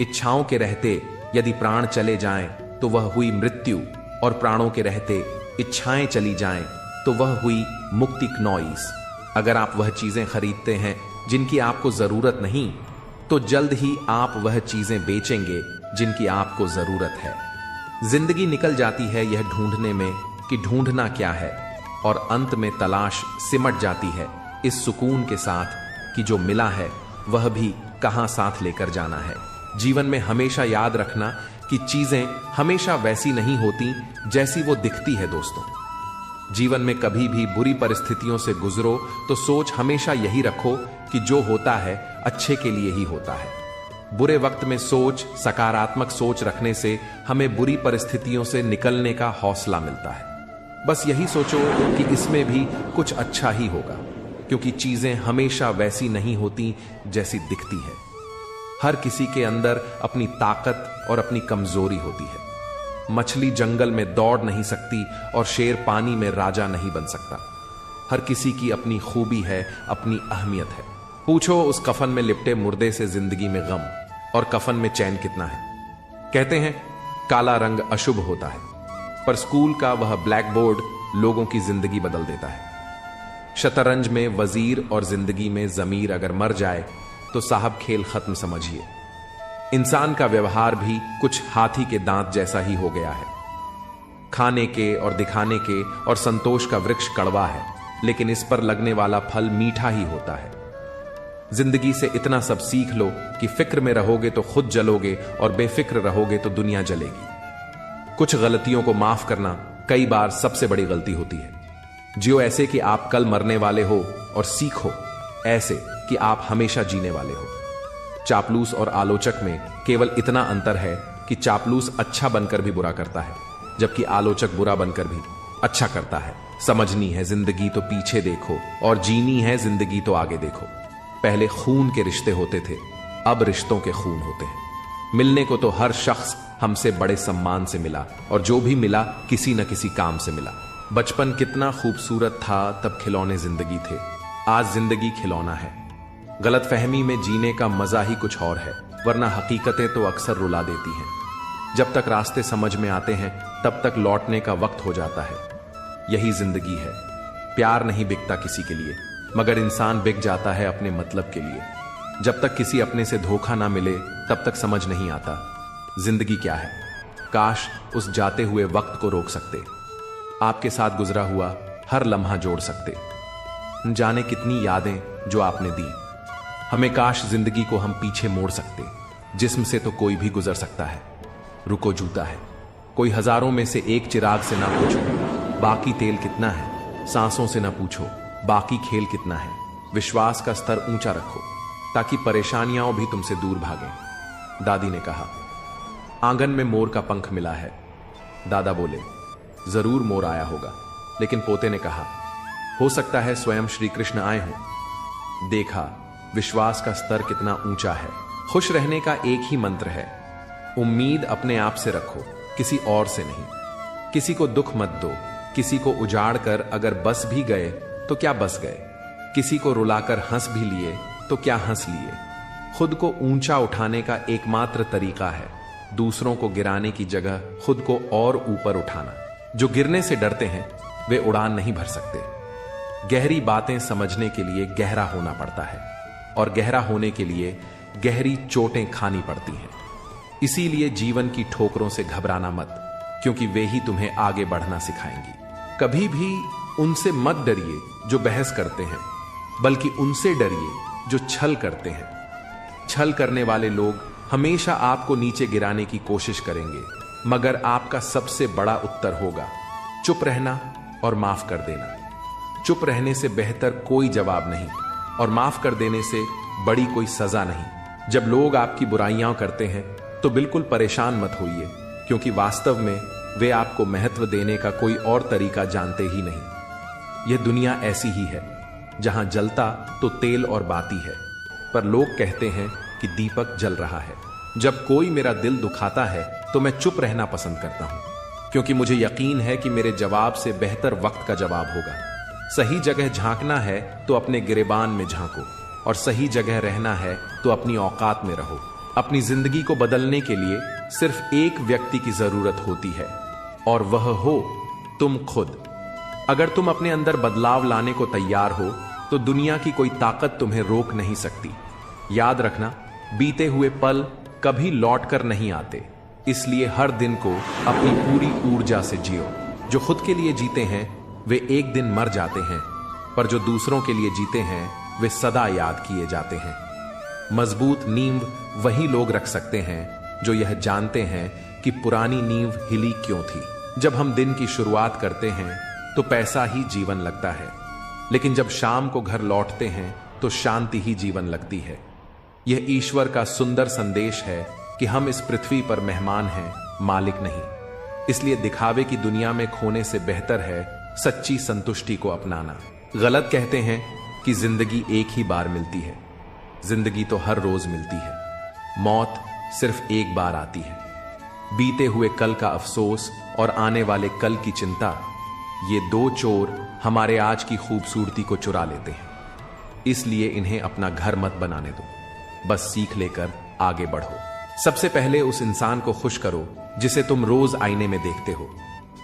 [SPEAKER 1] इच्छाओं के रहते यदि प्राण चले जाएं तो वह हुई मृत्यु, और प्राणों के रहते इच्छाएं चली जाएं तो वह हुई मुक्ति knowis। अगर आप वह चीजें खरीदते हैं जिनकी आपको जरूरत नहीं, तो जल्द ही आप वह चीजें बेचेंगे जिनकी आपको जरूरत है। जिंदगी निकल जाती है यह ढूंढने में कि ढूंढना क्या है, और अंत में तलाश सिमट जाती है इस सुकून के साथ कि जो मिला है वह भी कहां साथ लेकर जाना है। जीवन में हमेशा याद रखना कि चीजें हमेशा वैसी नहीं होती जैसी वो दिखती है। दोस्तों, जीवन में कभी भी बुरी परिस्थितियों से गुजरो तो सोच हमेशा यही रखो कि जो होता है अच्छे के लिए ही होता है। बुरे वक्त में सकारात्मक सोच रखने से हमें बुरी परिस्थितियों से निकलने का हौसला मिलता है। बस यही सोचो कि इसमें भी कुछ अच्छा ही होगा, क्योंकि चीजें हमेशा वैसी नहीं होती जैसी दिखती है। हर किसी के अंदर अपनी ताकत और अपनी कमजोरी होती है। मछली जंगल में दौड़ नहीं सकती और शेर पानी में राजा नहीं बन सकता। हर किसी की अपनी खूबी है, अपनी अहमियत है। पूछो उस कफन में लिपटे मुर्दे से जिंदगी में गम और कफन में चैन कितना है। कहते हैं काला रंग अशुभ होता है, पर स्कूल का वह ब्लैक बोर्ड लोगों की जिंदगी बदल देता है। शतरंज में वजीर और जिंदगी में जमीर अगर मर जाए तो साहब खेल खत्म समझिए। इंसान का व्यवहार भी कुछ हाथी के दांत जैसा ही हो गया है। खाने के और दिखाने के और संतोष का वृक्ष कड़वा है, लेकिन इस पर लगने वाला फल मीठा ही होता है। जिंदगी से इतना सब सीख लो कि फिक्र में रहोगे तो खुद जलोगे और बेफिक्र रहोगे तो दुनिया जलेगी। कुछ गलतियों को माफ करना कई बार सबसे बड़ी गलती होती है। जियो ऐसे कि आप कल मरने वाले हो और सीखो ऐसे कि आप हमेशा जीने वाले हो। चापलूस और आलोचक में केवल इतना अंतर है कि चापलूस अच्छा बनकर भी बुरा करता है, जबकि आलोचक बुरा बनकर भी अच्छा करता है। समझनी है जिंदगी तो पीछे देखो, और जीनी है जिंदगी तो आगे देखो। पहले खून के रिश्ते होते थे, अब रिश्तों के खून होते हैं। मिलने को तो हर शख्स हमसे बड़े सम्मान से मिला, और जो भी मिला किसी न किसी काम से मिला। बचपन कितना खूबसूरत था, तब खिलौने जिंदगी थे। आज जिंदगी खिलौना है। गलतफहमी में जीने का मजा ही कुछ और है, वरना हकीकतें तो अक्सर रुला देती हैं। जब तक रास्ते समझ में आते हैं तब तक लौटने का वक्त हो जाता है। यही जिंदगी है। प्यार नहीं बिकता किसी के लिए, मगर इंसान बिक जाता है अपने मतलब के लिए। जब तक किसी अपने से धोखा ना मिले तब तक समझ नहीं आता जिंदगी क्या है। काश उस जाते हुए वक्त को रोक सकते, आपके साथ गुजरा हुआ हर लम्हा जोड़ सकते। जाने कितनी यादें जो आपने दी। हमें काश जिंदगी को हम पीछे मोड़ सकते। जिस्म से तो कोई भी गुजर सकता है, रुको जूता है। कोई हजारों में से एक चिराग से ना पूछो बाकी तेल कितना है, सांसों से ना पूछो बाकी खेल कितना है। विश्वास का स्तर ऊंचा रखो ताकि परेशानियां भी तुमसे दूर भागें। दादी ने कहा आंगन में मोर का पंख मिला है। दादा बोले जरूर मोर आया होगा, लेकिन पोते ने कहा हो सकता है स्वयं श्री कृष्ण आए हों। देखा विश्वास का स्तर कितना ऊंचा है। खुश रहने का एक ही मंत्र है, उम्मीद अपने आप से रखो, किसी और से नहीं। किसी को दुख मत दो, किसी को उजाड़ कर अगर बस भी गए तो क्या बस गए। किसी को रुलाकर हंस भी लिए तो क्या हंस लिए। खुद को ऊंचा उठाने का एकमात्र तरीका है दूसरों को गिराने की जगह खुद को और ऊपर उठाना। जो गिरने से डरते हैं वे उड़ान नहीं भर सकते। गहरी बातें समझने के लिए गहरा होना पड़ता है, और गहरा होने के लिए गहरी चोटें खानी पड़ती हैं। इसीलिए जीवन की ठोकरों से घबराना मत, क्योंकि वे ही तुम्हें आगे बढ़ना सिखाएंगी। कभी भी उनसे मत डरिए जो बहस करते हैं, बल्कि उनसे डरिए जो छल करते हैं। छल करने वाले लोग हमेशा आपको नीचे गिराने की कोशिश करेंगे, मगर आपका सबसे बड़ा उत्तर होगा चुप रहना और माफ कर देना। चुप रहने से बेहतर कोई जवाब नहीं, और माफ कर देने से बड़ी कोई सजा नहीं। जब लोग आपकी बुराइयां करते हैं तो बिल्कुल परेशान मत होइए, क्योंकि वास्तव में वे आपको महत्व देने का कोई और तरीका जानते ही नहीं। यह दुनिया ऐसी ही है, जहां जलता तो तेल और बाती है, पर लोग कहते हैं कि दीपक जल रहा है। जब कोई मेरा दिल दुखाता है तो मैं चुप रहना पसंद करता हूं, क्योंकि मुझे यकीन है कि मेरे जवाब से बेहतर वक्त का जवाब होगा। सही जगह झांकना है तो अपने गिरेबान में झांको, और सही जगह रहना है तो अपनी औकात में रहो। अपनी जिंदगी को बदलने के लिए सिर्फ एक व्यक्ति की जरूरत होती है, और वह हो तुम खुद। अगर तुम अपने अंदर बदलाव लाने को तैयार हो तो दुनिया की कोई ताकत तुम्हें रोक नहीं सकती। याद रखना, बीते हुए पल कभी लौट कर नहीं आते, इसलिए हर दिन को अपनी पूरी ऊर्जा से जियो। जो खुद के लिए जीते हैं वे एक दिन मर जाते हैं, पर जो दूसरों के लिए जीते हैं वे सदा याद किए जाते हैं। मजबूत नींव वही लोग रख सकते हैं जो यह जानते हैं कि पुरानी नींव हिली क्यों थी। जब हम दिन की शुरुआत करते हैं तो पैसा ही जीवन लगता है, लेकिन जब शाम को घर लौटते हैं तो शांति ही जीवन लगती है। यह ईश्वर का सुंदर संदेश है कि हम इस पृथ्वी पर मेहमान हैं, मालिक नहीं। इसलिए दिखावे की दुनिया में खोने से बेहतर है सच्ची संतुष्टि को अपनाना। गलत कहते हैं कि जिंदगी एक ही बार मिलती है। जिंदगी तो हर रोज मिलती है। मौत सिर्फ एक बार आती है। बीते हुए कल का अफसोस और आने वाले कल की चिंता, ये दो चोर हमारे आज की खूबसूरती को चुरा लेते हैं। इसलिए इन्हें अपना घर मत बनाने दो, बस सीख लेकर आगे बढ़ो। सबसे पहले उस इंसान को खुश करो जिसे तुम रोज आईने में देखते हो।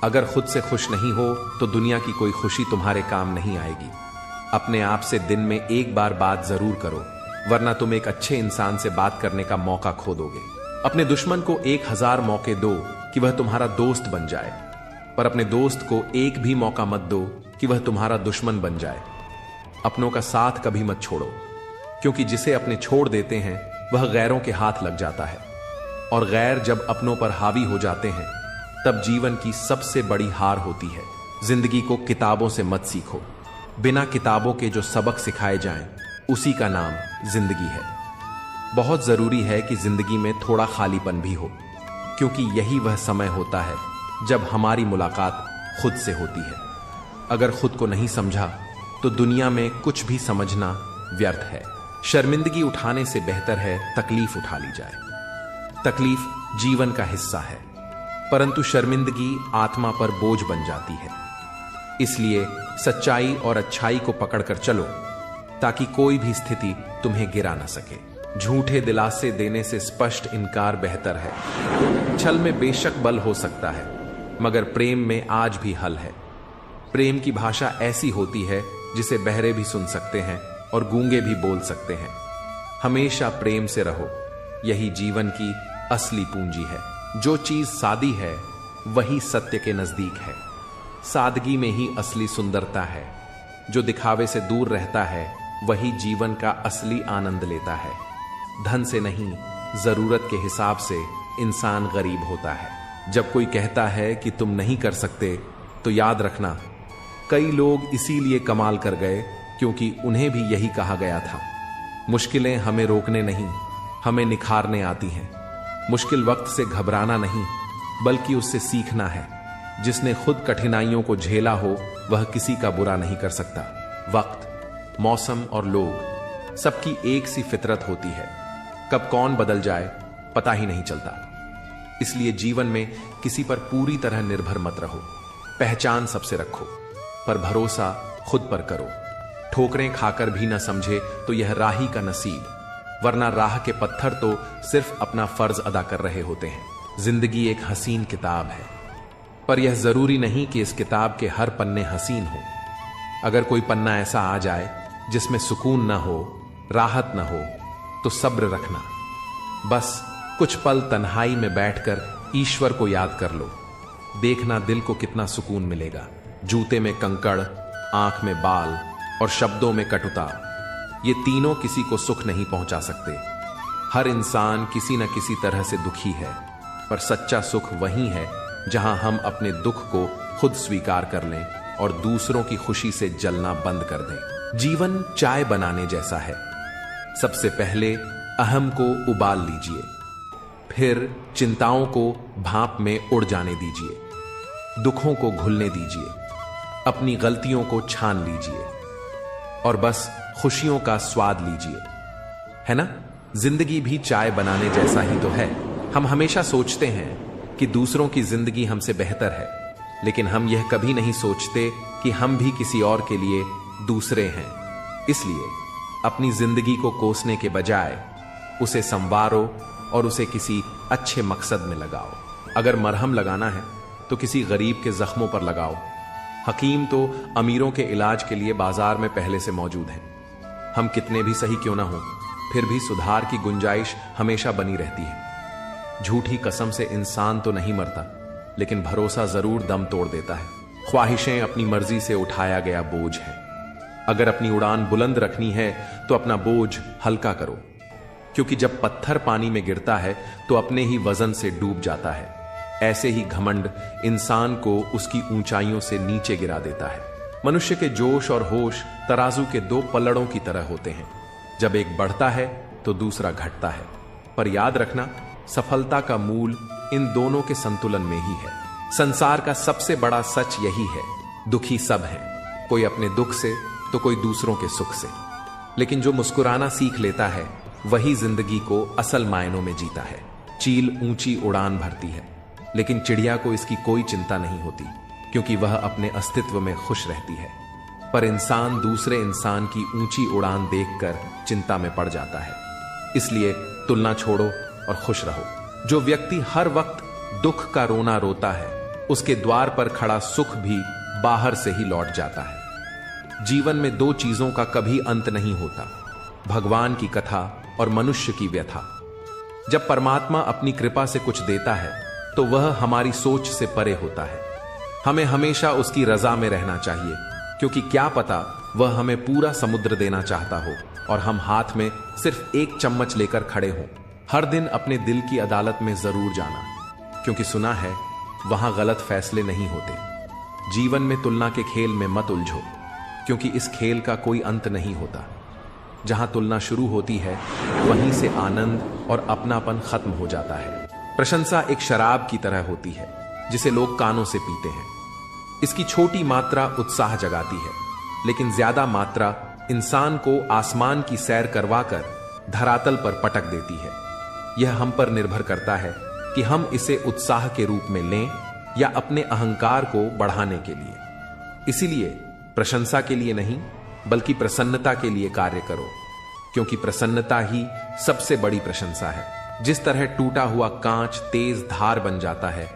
[SPEAKER 1] अगर खुद से खुश नहीं हो तो दुनिया की कोई खुशी तुम्हारे काम नहीं आएगी। अपने आप से दिन में एक बार बात जरूर करो, वरना तुम एक अच्छे इंसान से बात करने का मौका खो दोगे। अपने दुश्मन को 1000 मौके दो कि वह तुम्हारा दोस्त बन जाए, पर अपने दोस्त को एक भी मौका मत दो कि वह तुम्हारा दुश्मन बन जाए। अपनों का साथ कभी मत छोड़ो, क्योंकि जिसे अपने छोड़ देते हैं वह गैरों के हाथ लग जाता है, और गैर जब अपनों पर हावी हो जाते हैं तब जीवन की सबसे बड़ी हार होती है। जिंदगी को किताबों से मत सीखो। बिना किताबों के जो सबक सिखाए जाएं, उसी का नाम जिंदगी है। बहुत जरूरी है कि जिंदगी में थोड़ा खालीपन भी हो, क्योंकि यही वह समय होता है जब हमारी मुलाकात खुद से होती है। अगर खुद को नहीं समझा तो दुनिया में कुछ भी समझना व्यर्थ है। शर्मिंदगी उठाने से बेहतर है तकलीफ उठा ली जाए। तकलीफ जीवन का हिस्सा है, परंतु शर्मिंदगी आत्मा पर बोझ बन जाती है। इसलिए सच्चाई और अच्छाई को पकड़कर चलो, ताकि कोई भी स्थिति तुम्हें गिरा ना सके। झूठे दिलासे देने से स्पष्ट इनकार बेहतर है। छल में बेशक बल हो सकता है, मगर प्रेम में आज भी हल है। प्रेम की भाषा ऐसी होती है जिसे बहरे भी सुन सकते हैं और गूंगे भी बोल सकते हैं। हमेशा प्रेम से रहो, यही जीवन की असली पूंजी है। जो चीज सादी है वही सत्य के नजदीक है। सादगी में ही असली सुंदरता है। जो दिखावे से दूर रहता है वही जीवन का असली आनंद लेता है। धन से नहीं, जरूरत के हिसाब से इंसान गरीब होता है। जब कोई कहता है कि तुम नहीं कर सकते, तो याद रखना, कई लोग इसीलिए कमाल कर गए क्योंकि उन्हें भी यही कहा गया था। मुश्किलें हमें रोकने नहीं, हमें निखारने आती हैं। मुश्किल वक्त से घबराना नहीं, बल्कि उससे सीखना है। जिसने खुद कठिनाइयों को झेला हो वह किसी का बुरा नहीं कर सकता। वक्त, मौसम और लोग, सबकी एक सी फितरत होती है। कब कौन बदल जाए पता ही नहीं चलता। इसलिए जीवन में किसी पर पूरी तरह निर्भर मत रहो। पहचान सबसे रखो, पर भरोसा खुद पर करो। ठोकरें खाकर भी न समझे तो यह राही का नसीब, वरना राह के पत्थर तो सिर्फ अपना फर्ज अदा कर रहे होते हैं। जिंदगी एक हसीन किताब है, पर यह जरूरी नहीं कि इस किताब के हर पन्ने हसीन हो। अगर कोई पन्ना ऐसा आ जाए जिसमें सुकून न हो, राहत न हो, तो सब्र रखना। बस कुछ पल तन्हाई में बैठकर ईश्वर को याद कर लो। देखना दिल को कितना सुकून मिलेगा। जूते में कंकड़, आंख में बाल और शब्दों में कटुता, ये तीनों किसी को सुख नहीं पहुंचा सकते। हर इंसान किसी न किसी तरह से दुखी है, पर सच्चा सुख वही है जहां हम अपने दुख को खुद स्वीकार कर लें और दूसरों की खुशी से जलना बंद कर दें। जीवन चाय बनाने जैसा है। सबसे पहले अहम को उबाल लीजिए, फिर चिंताओं को भाप में उड़ जाने दीजिए, दुखों को घुलने दीजिए, अपनी गलतियों को छान लीजिए और बस खुशियों का स्वाद लीजिए। है ना? जिंदगी भी चाय बनाने जैसा ही तो है। हम हमेशा सोचते हैं कि दूसरों की जिंदगी हमसे बेहतर है, लेकिन हम यह कभी नहीं सोचते कि हम भी किसी और के लिए दूसरे हैं। इसलिए अपनी जिंदगी को कोसने के बजाय उसे संवारो और उसे किसी अच्छे मकसद में लगाओ। अगर मरहम लगाना है तो किसी गरीब के जख्मों पर लगाओ। हकीम तो अमीरों के इलाज के लिए बाजार में पहले से मौजूद हैं। हम कितने भी सही क्यों ना हो, फिर भी सुधार की गुंजाइश हमेशा बनी रहती है। झूठी कसम से इंसान तो नहीं मरता, लेकिन भरोसा जरूर दम तोड़ देता है। ख्वाहिशें अपनी मर्जी से उठाया गया बोझ है। अगर अपनी उड़ान बुलंद रखनी है तो अपना बोझ हल्का करो, क्योंकि जब पत्थर पानी में गिरता है तो अपने ही वजन से डूब जाता है। ऐसे ही घमंड इंसान को उसकी ऊंचाइयों से नीचे गिरा देता है। मनुष्य के जोश और होश तराजू के दो पल्लड़ों की तरह होते हैं। जब एक बढ़ता है तो दूसरा घटता है। पर याद रखना, सफलता का मूल इन दोनों के संतुलन में ही है। संसार का सबसे बड़ा सच यही है, दुखी सब हैं, कोई अपने दुख से तो कोई दूसरों के सुख से। लेकिन जो मुस्कुराना सीख लेता है वही जिंदगी को असल मायनों में जीता है। चील ऊंची उड़ान भरती है, लेकिन चिड़िया को इसकी कोई चिंता नहीं होती, क्योंकि वह अपने अस्तित्व में खुश रहती है। पर इंसान दूसरे इंसान की ऊंची उड़ान देखकर चिंता में पड़ जाता है। इसलिए तुलना छोड़ो और खुश रहो। जो व्यक्ति हर वक्त दुख का रोना रोता है, उसके द्वार पर खड़ा सुख भी बाहर से ही लौट जाता है। जीवन में दो चीजों का कभी अंत नहीं होता, भगवान की कथा और मनुष्य की व्यथा। जब परमात्मा अपनी कृपा से कुछ देता है तो वह हमारी सोच से परे होता है। हमें हमेशा उसकी रजा में रहना चाहिए, क्योंकि क्या पता वह हमें पूरा समुद्र देना चाहता हो और हम हाथ में सिर्फ एक चम्मच लेकर खड़े हों। हर दिन अपने दिल की अदालत में जरूर जाना, क्योंकि सुना है वहां गलत फैसले नहीं होते। जीवन में तुलना के खेल में मत उलझो, क्योंकि इस खेल का कोई अंत नहीं होता। जहां तुलना शुरू होती है वहीं से आनंद और अपनापन खत्म हो जाता है। प्रशंसा एक शराब की तरह होती है जिसे लोग कानों से पीते हैं। इसकी छोटी मात्रा उत्साह जगाती है, लेकिन ज्यादा मात्रा इंसान को आसमान की सैर करवाकर धरातल पर पटक देती है। यह हम पर निर्भर करता है कि हम इसे उत्साह के रूप में लें या अपने अहंकार को बढ़ाने के लिए। इसीलिए प्रशंसा के लिए नहीं, बल्कि प्रसन्नता के लिए कार्य करो, क्योंकि प्रसन्नता ही सबसे बड़ी प्रशंसा है। जिस तरह टूटा हुआ कांच तेज धार बन जाता है,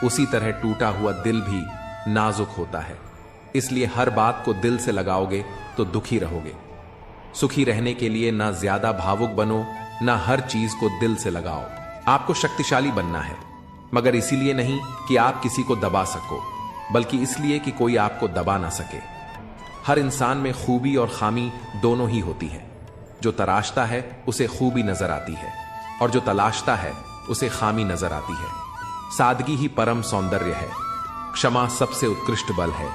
[SPEAKER 1] उसी तरह टूटा हुआ दिल भी नाजुक होता है। इसलिए हर बात को दिल से लगाओगे तो दुखी रहोगे। सुखी रहने के लिए ना ज्यादा भावुक बनो, ना हर चीज को दिल से लगाओ। आपको शक्तिशाली बनना है, मगर इसीलिए नहीं कि आप किसी को दबा सको, बल्कि इसलिए कि कोई आपको दबा ना सके। हर इंसान में खूबी और खामी दोनों ही होती है। जो तराशता है उसे खूबी नजर आती है, और जो तलाशता है उसे खामी नजर आती है। सादगी ही परम सौंदर्य है, क्षमा सबसे उत्कृष्ट बल है,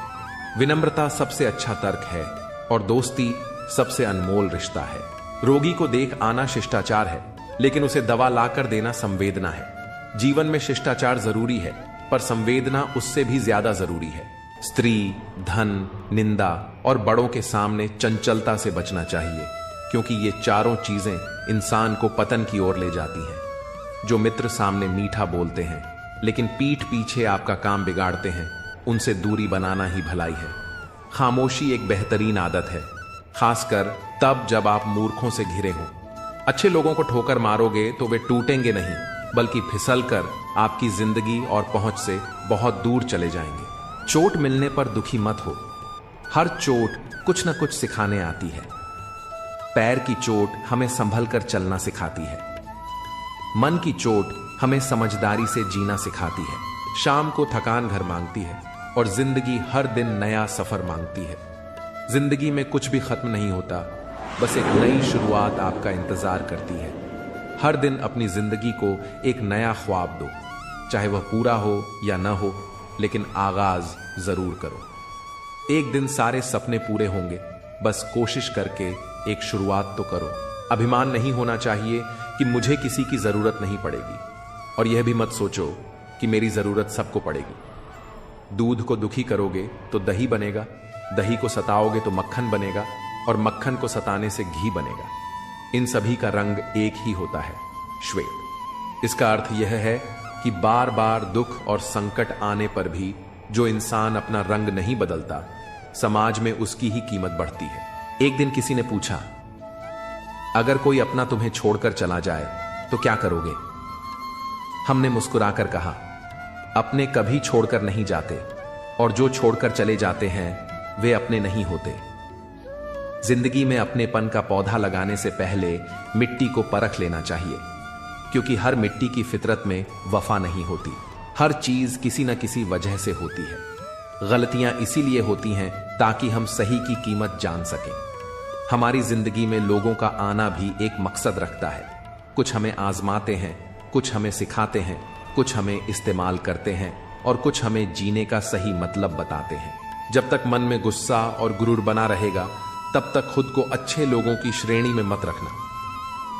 [SPEAKER 1] विनम्रता सबसे अच्छा तर्क है, और दोस्ती सबसे अनमोल रिश्ता है। रोगी को देख आना शिष्टाचार है, लेकिन उसे दवा लाकर देना संवेदना है। जीवन में शिष्टाचार जरूरी है, पर संवेदना उससे भी ज्यादा जरूरी है। स्त्री, धन, निंदा और बड़ों के सामने चंचलता से बचना चाहिए, क्योंकि ये चारों चीजें इंसान को पतन की ओर ले जाती हैं। जो मित्र सामने मीठा बोलते हैं लेकिन पीठ पीछे आपका काम बिगाड़ते हैं, उनसे दूरी बनाना ही भलाई है। खामोशी एक बेहतरीन आदत है, खासकर तब जब आप मूर्खों से घिरे हों। अच्छे लोगों को ठोकर मारोगे तो वे टूटेंगे नहीं, बल्कि फिसलकर आपकी जिंदगी और पहुंच से बहुत दूर चले जाएंगे। चोट मिलने पर दुखी मत हो, हर चोट कुछ न कुछ सिखाने आती है। पैर की चोट हमें संभल कर चलना सिखाती है, मन की चोट हमें समझदारी से जीना सिखाती है। शाम को थकान घर मांगती है और जिंदगी हर दिन नया सफर मांगती है। जिंदगी में कुछ भी खत्म नहीं होता, बस एक नई शुरुआत आपका इंतजार करती है। हर दिन अपनी जिंदगी को एक नया ख्वाब दो, चाहे वह पूरा हो या न हो, लेकिन आगाज जरूर करो। एक दिन सारे सपने पूरे होंगे, बस कोशिश करके एक शुरुआत तो करो। अभिमान नहीं होना चाहिए कि मुझे किसी की जरूरत नहीं पड़ेगी, और यह भी मत सोचो कि मेरी जरूरत सबको पड़ेगी। दूध को दुखी करोगे तो दही बनेगा, दही को सताओगे तो मक्खन बनेगा, और मक्खन को सताने से घी बनेगा। इन सभी का रंग एक ही होता है, श्वेत। इसका अर्थ यह है कि बार बार दुख और संकट आने पर भी जो इंसान अपना रंग नहीं बदलता, समाज में उसकी ही कीमत बढ़ती है। एक दिन किसी ने पूछा, अगर कोई अपना तुम्हें छोड़कर चला जाए तो क्या करोगे? हमने मुस्कुराकर कहा, अपने कभी छोड़कर नहीं जाते, और जो छोड़कर चले जाते हैं वे अपने नहीं होते। जिंदगी में अपनेपन का पौधा लगाने से पहले मिट्टी को परख लेना चाहिए, क्योंकि हर मिट्टी की फितरत में वफा नहीं होती। हर चीज किसी न किसी वजह से होती है। गलतियां इसीलिए होती हैं ताकि हम सही की कीमत जान सकें। हमारी जिंदगी में लोगों का आना भी एक मकसद रखता है। कुछ हमें आजमाते हैं, कुछ हमें सिखाते हैं, कुछ हमें इस्तेमाल करते हैं, और कुछ हमें जीने का सही मतलब बताते हैं। जब तक मन में गुस्सा और गुरूर बना रहेगा, तब तक खुद को अच्छे लोगों की श्रेणी में मत रखना।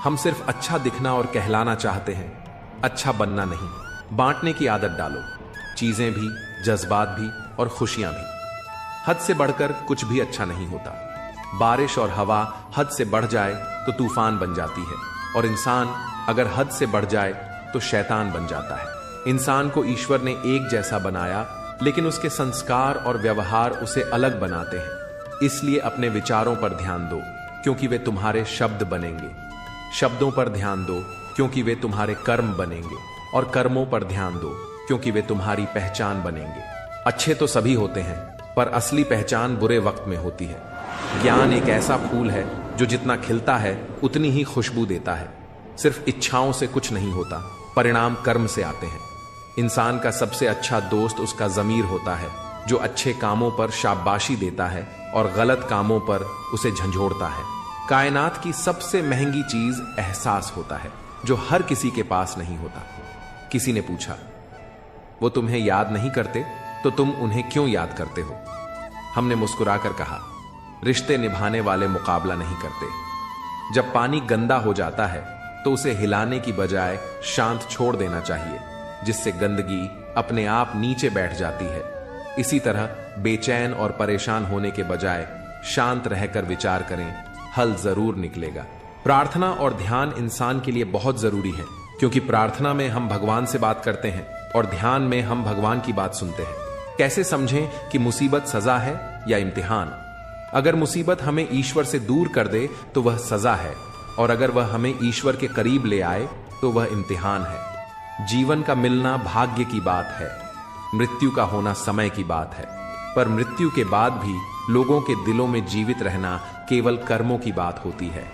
[SPEAKER 1] हम सिर्फ अच्छा दिखना और कहलाना चाहते हैं, अच्छा बनना नहीं। बांटने की आदत डालो, चीजें भी, जज्बात भी और खुशियां भी। हद से बढ़कर कुछ भी अच्छा नहीं होता। बारिश और हवा हद से बढ़ जाए तो तूफान बन जाती है, और इंसान अगर हद से बढ़ जाए तो शैतान बन जाता है। इंसान को ईश्वर ने एक जैसा बनाया, लेकिन उसके संस्कार और व्यवहार उसे अलग बनाते हैं। इसलिए अपने विचारों पर ध्यान दो, क्योंकि वे तुम्हारे शब्द बनेंगे। शब्दों पर ध्यान दो, क्योंकि वे तुम्हारे कर्म बनेंगे। और कर्मों पर ध्यान दो, क्योंकि वे तुम्हारी पहचान बनेंगे। अच्छे तो सभी होते हैं, पर असली पहचान बुरे वक्त में होती है। ज्ञान एक ऐसा फूल है जो जितना खिलता है उतनी ही खुशबू देता है। सिर्फ इच्छाओं से कुछ नहीं होता, परिणाम कर्म से आते हैं। इंसान का सबसे अच्छा दोस्त उसका ज़मीर होता है, जो अच्छे कामों पर शाबाशी देता है और गलत कामों पर उसे झंझोड़ता है। कायनात की सबसे महंगी चीज एहसास होता है, जो हर किसी के पास नहीं होता। किसी ने पूछा, वो तुम्हें याद नहीं करते तो तुम उन्हें क्यों याद करते हो? हमने मुस्कुराकर कहा, रिश्ते निभाने वाले मुकाबला नहीं करते। जब पानी गंदा हो जाता है तो उसे हिलाने की बजाय शांत छोड़ देना चाहिए, जिससे गंदगी अपने आप नीचे बैठ जाती है। इसी तरह बेचैन और परेशान होने के बजाय शांत रहकर विचार करें, हल जरूर निकलेगा। प्रार्थना और ध्यान इंसान के लिए बहुत जरूरी है, क्योंकि प्रार्थना में हम भगवान से बात करते हैं और ध्यान में हम भगवान की बात सुनते हैं। कैसे समझें कि मुसीबत सजा है या इम्तिहान? अगर मुसीबत हमें ईश्वर से दूर कर दे तो वह सजा है, और अगर वह हमें ईश्वर के करीब ले आए तो वह इम्तिहान है। जीवन का मिलना भाग्य की बात है, मृत्यु का होना समय की बात है, पर मृत्यु के बाद भी लोगों के दिलों में जीवित रहना केवल कर्मों की बात होती है।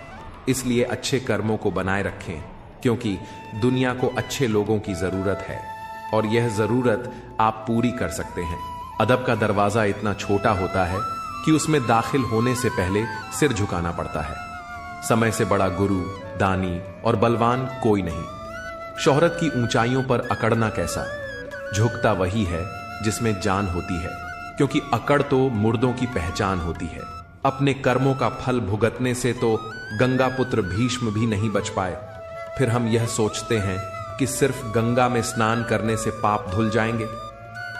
[SPEAKER 1] इसलिए अच्छे कर्मों को बनाए रखें, क्योंकि दुनिया को अच्छे लोगों की जरूरत है, और यह जरूरत आप पूरी कर सकते हैं। अदब का दरवाजा इतना छोटा होता है कि उसमें दाखिल होने से पहले सिर झुकाना पड़ता है। समय से बड़ा गुरु, दानी और बलवान कोई नहीं। शोहरत की ऊंचाइयों पर अकड़ना कैसा? झुकता वही है जिसमें जान होती है, क्योंकि अकड़ तो मुर्दों की पहचान होती है। अपने कर्मों का फल भुगतने से तो गंगा पुत्र भीष्म भी नहीं बच पाए। फिर हम यह सोचते हैं कि सिर्फ गंगा में स्नान करने से पाप धुल जाएंगे।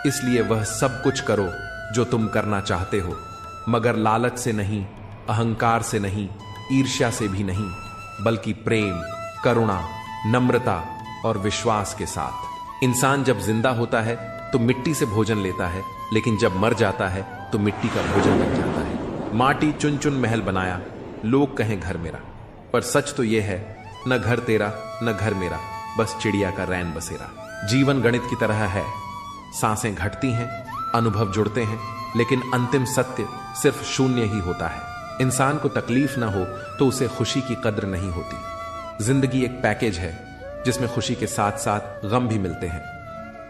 [SPEAKER 1] इसलिए वह सब कुछ करो जो तुम करना चाहते हो, मगर लालच से नहीं, अहंकार से नहीं, ईर्ष्या से भी नहीं, बल्कि प्रेम, करुणा, नम्रता और विश्वास के साथ। इंसान जब जिंदा होता है तो मिट्टी से भोजन लेता है, लेकिन जब मर जाता है तो मिट्टी का भोजन बन जाता है। माटी चुन चुन महल बनाया, लोग कहें घर मेरा, पर सच तो यह है, न घर तेरा न घर मेरा, बस चिड़िया का रैन बसेरा। जीवन गणित की तरह है, सांसें घटती हैं, अनुभव जुड़ते हैं, लेकिन अंतिम सत्य सिर्फ शून्य ही होता है। इंसान को तकलीफ ना हो तो उसे खुशी की कद्र नहीं होती। जिंदगी एक पैकेज है जिसमें खुशी के साथ साथ गम भी मिलते हैं।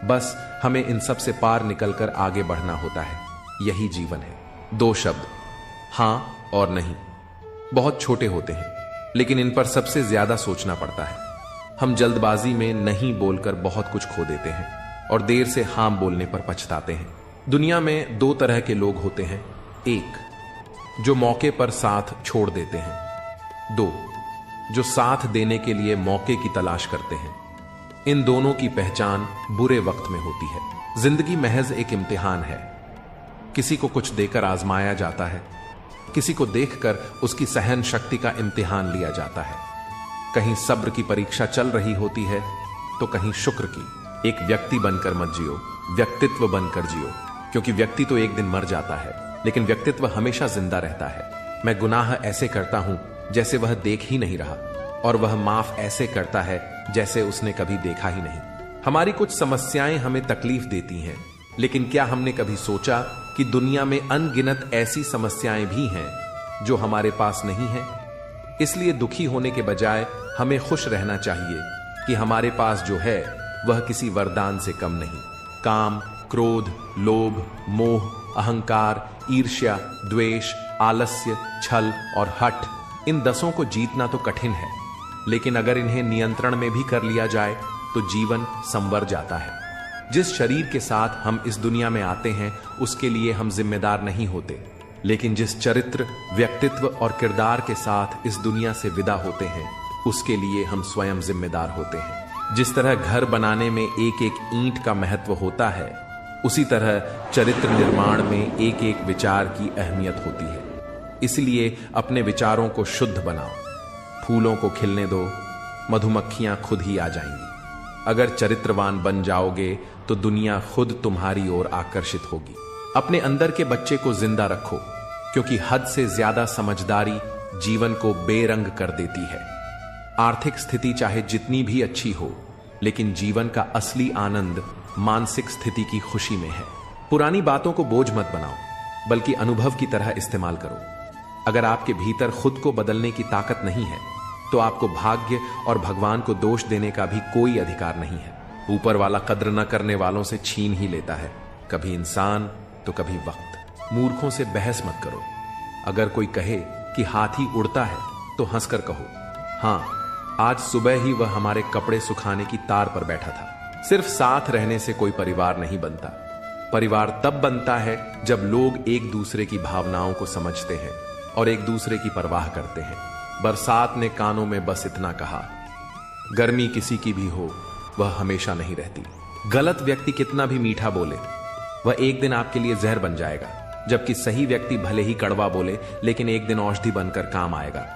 [SPEAKER 1] बस हमें इन सब से पार निकलकर आगे बढ़ना होता है। यही जीवन है। 2 शब्द, हां और नहीं, बहुत छोटे होते हैं, लेकिन इन पर सबसे ज्यादा सोचना पड़ता है। हम जल्दबाजी में नहीं बोलकर बहुत कुछ खो देते हैं, और देर से हां बोलने पर पछताते हैं। दुनिया में 2 तरह के लोग होते हैं। 1, जो मौके पर साथ छोड़ देते हैं। 2, जो साथ देने के लिए मौके की तलाश करते हैं। इन दोनों की पहचान बुरे वक्त में होती है। जिंदगी महज एक इम्तिहान है। किसी को कुछ देकर आजमाया जाता है, किसी को देखकर उसकी सहन शक्ति का इम्तिहान लिया जाता है। कहीं सब्र की परीक्षा चल रही होती है तो कहीं शुक्र की। एक व्यक्ति बनकर मत जियो, व्यक्तित्व बनकर जियो, क्योंकि व्यक्ति तो एक दिन मर जाता है, लेकिन व्यक्तित्व हमेशा जिंदा रहता है। मैं गुनाह ऐसे करता हूं जैसे वह देख ही नहीं रहा, और वह माफ ऐसे करता है जैसे उसने कभी देखा ही नहीं। हमारी कुछ समस्याएं हमें तकलीफ देती हैं, लेकिन क्या हमने कभी सोचा कि दुनिया में अनगिनत ऐसी समस्याएं भी हैं जो हमारे पास नहीं है? इसलिए दुखी होने के बजाय हमें खुश रहना चाहिए कि हमारे पास जो है वह किसी वरदान से कम नहीं। काम, क्रोध, लोभ, मोह, अहंकार, ईर्ष्या, द्वेष, आलस्य, छल और हठ, इन 10 को जीतना तो कठिन है, लेकिन अगर इन्हें नियंत्रण में भी कर लिया जाए तो जीवन संवर जाता है। जिस शरीर के साथ हम इस दुनिया में आते हैं उसके लिए हम जिम्मेदार नहीं होते, लेकिन जिस चरित्र, व्यक्तित्व और किरदार के साथ इस दुनिया से विदा होते हैं उसके लिए हम स्वयं जिम्मेदार होते हैं। जिस तरह घर बनाने में एक एक ईंट का महत्व होता है, उसी तरह चरित्र निर्माण में एक एक विचार की अहमियत होती है। इसलिए अपने विचारों को शुद्ध बनाओ। फूलों को खिलने दो, मधुमक्खियां खुद ही आ जाएंगी। अगर चरित्रवान बन जाओगे तो दुनिया खुद तुम्हारी ओर आकर्षित होगी। अपने अंदर के बच्चे को जिंदा रखो, क्योंकि हद से ज्यादा समझदारी जीवन को बेरंग कर देती है। आर्थिक स्थिति चाहे जितनी भी अच्छी हो, लेकिन जीवन का असली आनंद मानसिक स्थिति की खुशी में है। पुरानी बातों को बोझ मत बनाओ, बल्कि अनुभव की तरह इस्तेमाल करो। अगर आपके भीतर खुद को बदलने की ताकत नहीं है, तो आपको भाग्य और भगवान को दोष देने का भी कोई अधिकार नहीं है। ऊपर वाला कद्र न करने वालों से छीन ही लेता है, कभी इंसान तो कभी वक्त। मूर्खों से बहस मत करो। अगर कोई कहे कि हाथी उड़ता है, तो हंसकर कहो, हाँ, आज सुबह ही वह हमारे कपड़े सुखाने की तार पर बैठा था। सिर्फ साथ रहने से कोई परिवार नहीं बनता। परिवार तब बनता है जब लोग एक दूसरे की भावनाओं को समझते हैं और एक दूसरे की परवाह करते हैं। बरसात ने कानों में बस इतना कहा, गर्मी किसी की भी हो, वह हमेशा नहीं रहती। गलत व्यक्ति कितना भी मीठा बोले, वह एक दिन आपके लिए जहर बन जाएगा, जबकि सही व्यक्ति भले ही कड़वा बोले, लेकिन एक दिन औषधि बनकर काम आएगा।